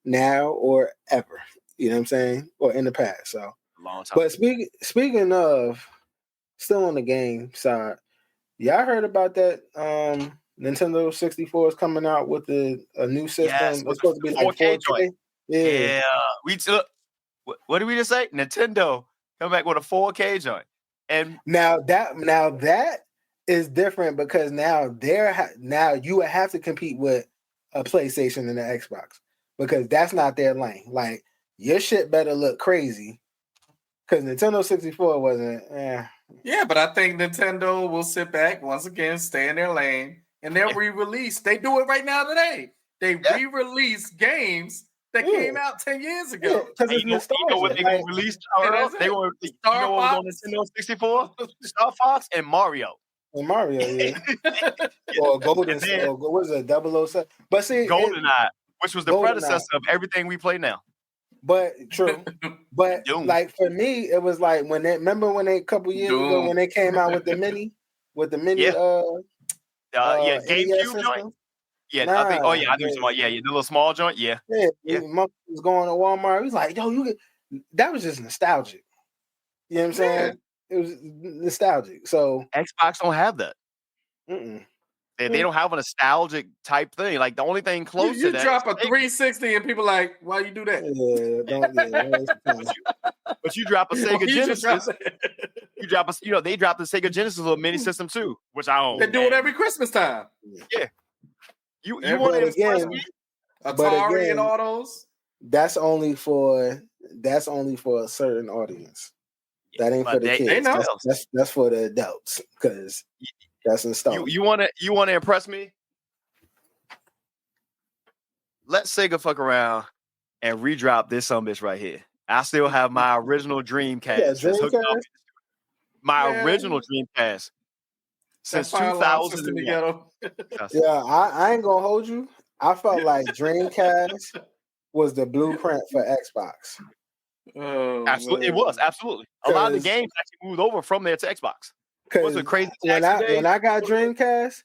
Speaker 3: now or ever. You know what I'm saying? Or in the past. So
Speaker 2: long time.
Speaker 3: But speaking of still on the game side, y'all heard about that Nintendo 64 is coming out with a new system.
Speaker 2: Yes,
Speaker 3: it's supposed to be like 4K.
Speaker 2: Yeah. We took what did we just say? Nintendo come back with a 4K joint. And
Speaker 3: now that is different because now you would have to compete with a PlayStation and an Xbox because that's not their lane. Like your shit better look crazy because Nintendo 64 wasn't.
Speaker 4: Yeah, but I think Nintendo will sit back once again, stay in their lane, and they'll re-release. They do it right now today. They re-release games that came out 10 years ago.
Speaker 3: Because it's
Speaker 2: You know what
Speaker 3: nostalgia.
Speaker 2: they gonna release?
Speaker 4: that's
Speaker 2: They
Speaker 4: it.
Speaker 2: gonna you
Speaker 4: Star
Speaker 2: know what was on
Speaker 4: Fox.
Speaker 2: Nintendo 64? Star Fox and Mario.
Speaker 3: And Mario, yeah. Or Golden,
Speaker 2: then-
Speaker 3: or what is it, 007? But see,
Speaker 2: GoldenEye, which was the
Speaker 3: GoldenEye.
Speaker 2: predecessor of everything we play now.
Speaker 3: but true. But
Speaker 2: Doom.
Speaker 3: like for me, it was like when they a couple years ago when they came out with the mini,
Speaker 2: Yeah.
Speaker 3: NES
Speaker 2: GameCube
Speaker 3: system.
Speaker 2: joint. Yeah,
Speaker 3: Nah,
Speaker 2: I think. Oh yeah, I knew somebody. Yeah, the little small joint. Yeah.
Speaker 3: Yeah, Monk was going to Walmart. He's like, yo, that was just nostalgic. You know what I'm saying? It was nostalgic. So
Speaker 2: Xbox don't have that. They don't have a nostalgic type thing. Like the only thing close
Speaker 4: You
Speaker 2: to that.
Speaker 4: drop a 360 and people like, why you do that?
Speaker 2: But you drop a Sega
Speaker 4: You just
Speaker 2: Genesis.
Speaker 4: drop it.
Speaker 2: You drop a. They dropped the Sega Genesis little mini system too, which I own.
Speaker 4: They do it every Christmas time.
Speaker 2: Yeah. You want to impress me?
Speaker 4: Atari and all those.
Speaker 3: That's only for a certain audience. That ain't for the kids. That's for the adults because that's installed.
Speaker 2: You want to impress me? Let Sega fuck around and redrop this bitch right here. I still have my original Dreamcast. Original Dreamcast since 2000.
Speaker 3: Yeah, I ain't gonna hold you. I felt like Dreamcast was the blueprint for Xbox.
Speaker 2: Absolutely, it was absolutely. A lot of the games actually moved over from there to Xbox. What's crazy?
Speaker 3: When I got Dreamcast,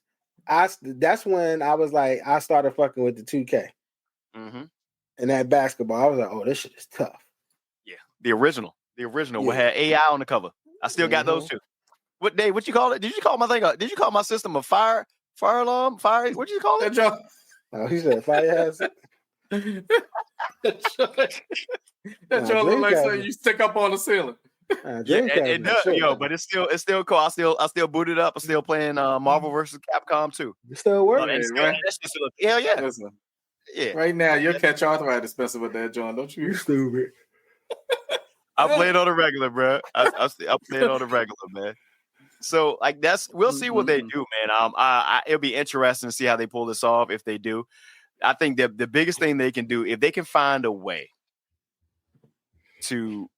Speaker 3: that's when I was like, I started fucking with the 2K. And that basketball, I was like, oh, this shit is tough.
Speaker 2: Yeah, the original we had AI on the cover. I still got those too. What you call it? Did you call my thing? Did you call my system a fire alarm? Fire? What did you call it?
Speaker 3: Oh, he said fire hazard.
Speaker 4: That joint look like something you stick up on the ceiling.
Speaker 2: It does, but it's still cool. I still boot it up. I'm still playing Marvel vs. Capcom 2.
Speaker 3: You still working,
Speaker 2: right? Yeah.
Speaker 4: Listen,
Speaker 2: yeah.
Speaker 4: Right now, you'll catch arthritis messing with that joint, don't you?
Speaker 3: You stupid.
Speaker 2: I play it on the regular, bro. I play it on the regular, man. So like we'll see what they do, man. It'll be interesting to see how they pull this off if they do. I think the biggest thing they can do, if they can find a way to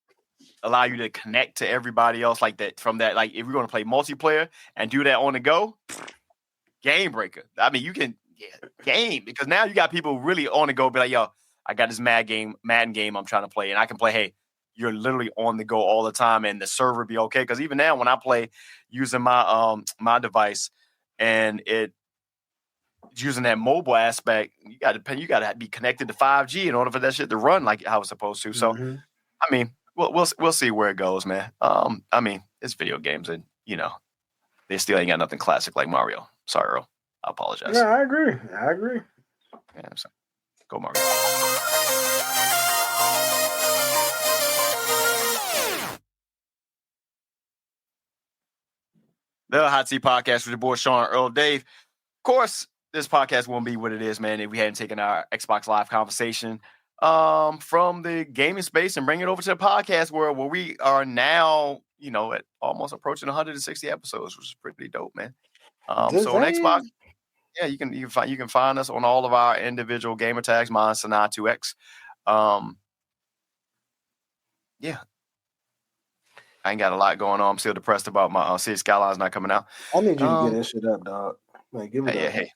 Speaker 2: allow you to connect to everybody else like that from that, like if you're going to play multiplayer and do that on the go, game breaker. I mean, you can game because now you got people really on the go. Be like, yo, I got this Madden game I'm trying to play, and I can play. Hey, you're literally on the go all the time, and the server be okay. Because even now, when I play using my my device, and it's using that mobile aspect, you got to be connected to 5G in order for that shit to run like how it's supposed to. So, I mean, we'll see where it goes, man. I mean, it's video games, and they still ain't got nothing classic like Mario. Sorry, Earl. I apologize.
Speaker 3: Yeah, I agree.
Speaker 2: Yeah, so go Mario. The Hot Seat Podcast with your boy Sean, Earl, Dave. Of course, this podcast won't be what it is, man, if we hadn't taken our Xbox Live conversation from the gaming space and bring it over to the podcast world where we are now, at almost approaching 160 episodes, which is pretty dope, man. So on Xbox, yeah, you can find us on all of our individual gamer tags. Mine, Sanaa2X. Yeah. I ain't got a lot going on. I'm still depressed about my City Skylines not coming out.
Speaker 3: I need you to get that shit up, dog. Like, give it up.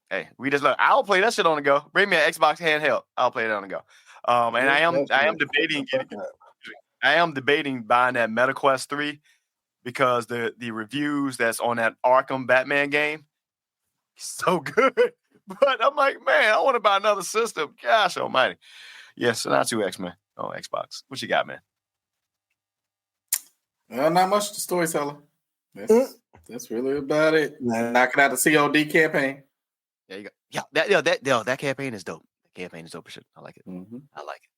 Speaker 2: Hey. We just look. I'll play that shit on the go. Bring me an Xbox handheld. I'll play it on the go. And I am debating. I am debating buying that MetaQuest 3 because the reviews that's on that Arkham Batman game is so good. But I'm like, man, I want to buy another system. Gosh almighty. Yes, so not 2X, man. Oh, Xbox. What you got, man?
Speaker 4: Not much to storyteller. That's really about it. Knocking out the COD campaign.
Speaker 2: There you go. Yeah, that campaign is dope. The campaign is dope. I like it. I like it.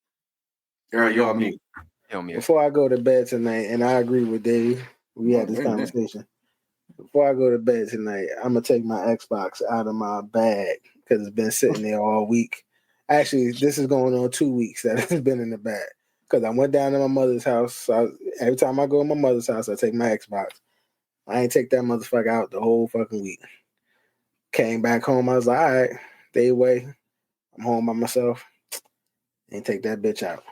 Speaker 4: Girl, you're on mute.
Speaker 3: Before I go to bed tonight, and I agree with Dave, we had this conversation. Before I go to bed tonight, I'm gonna take my Xbox out of my bag because it's been sitting there all week. Actually, this is going on 2 weeks that it's been in the bag. Because I went down to my mother's house. So every time I go to my mother's house, I take my Xbox. I ain't take that motherfucker out the whole fucking week. Came back home. I was like, all right, day away. I'm home by myself. and take that bitch out.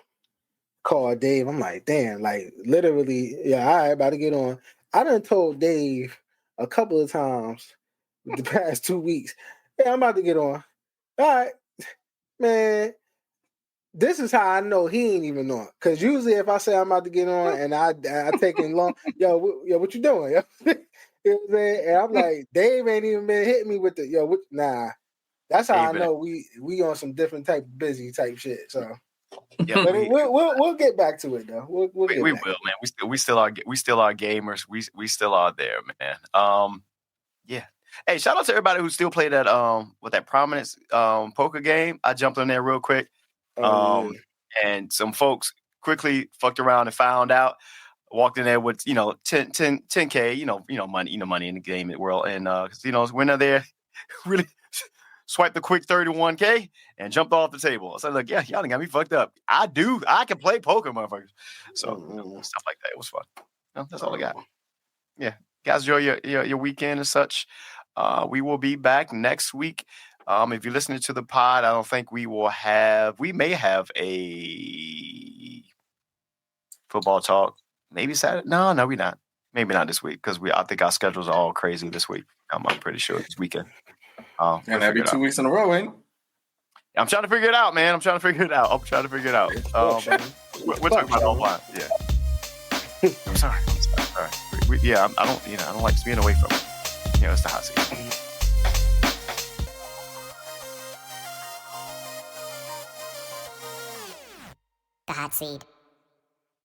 Speaker 3: Call Dave. I'm like, damn, like literally, yeah, all right, about to get on. I done told Dave a couple of times the past 2 weeks, hey, I'm about to get on. All right, man. This is how I know he ain't even on. Cause usually if I say I'm about to get on and I take it long, yo, what you doing? Yo? You know what I'm saying? And I'm like, Dave ain't even been hitting me with the nah. That's how I know we on some different type of busy type shit. So
Speaker 2: Yeah,
Speaker 3: but we'll get back to it though. We'll get
Speaker 2: we
Speaker 3: back.
Speaker 2: will, man. We still are gamers. We still are there, man. Yeah. Hey, shout out to everybody who still play that with that prominence poker game. I jumped on there real quick.
Speaker 3: Yeah.
Speaker 2: And some folks quickly fucked around and found out. Walked in there with 10K, money in the gaming world, and went in there, really swiped the quick 31K and jumped off the table. So I was like, yeah, y'all done got me fucked up. I can play poker, motherfuckers. So stuff like that. It was fun. That's all I got. Yeah, guys, enjoy your weekend and such. We will be back next week. If you're listening to the pod, I don't think we may have a football talk. Maybe Saturday. No, we're not. Maybe not this week because I think our schedules are all crazy this week. I'm pretty sure this weekend.
Speaker 4: And that'd be 2 weeks in a row, ain't it?
Speaker 2: I'm trying to figure it out, man. We'll talk about it offline. Yeah. I'm sorry. I don't like being away from it. It's the hot seat.
Speaker 5: The hot seat.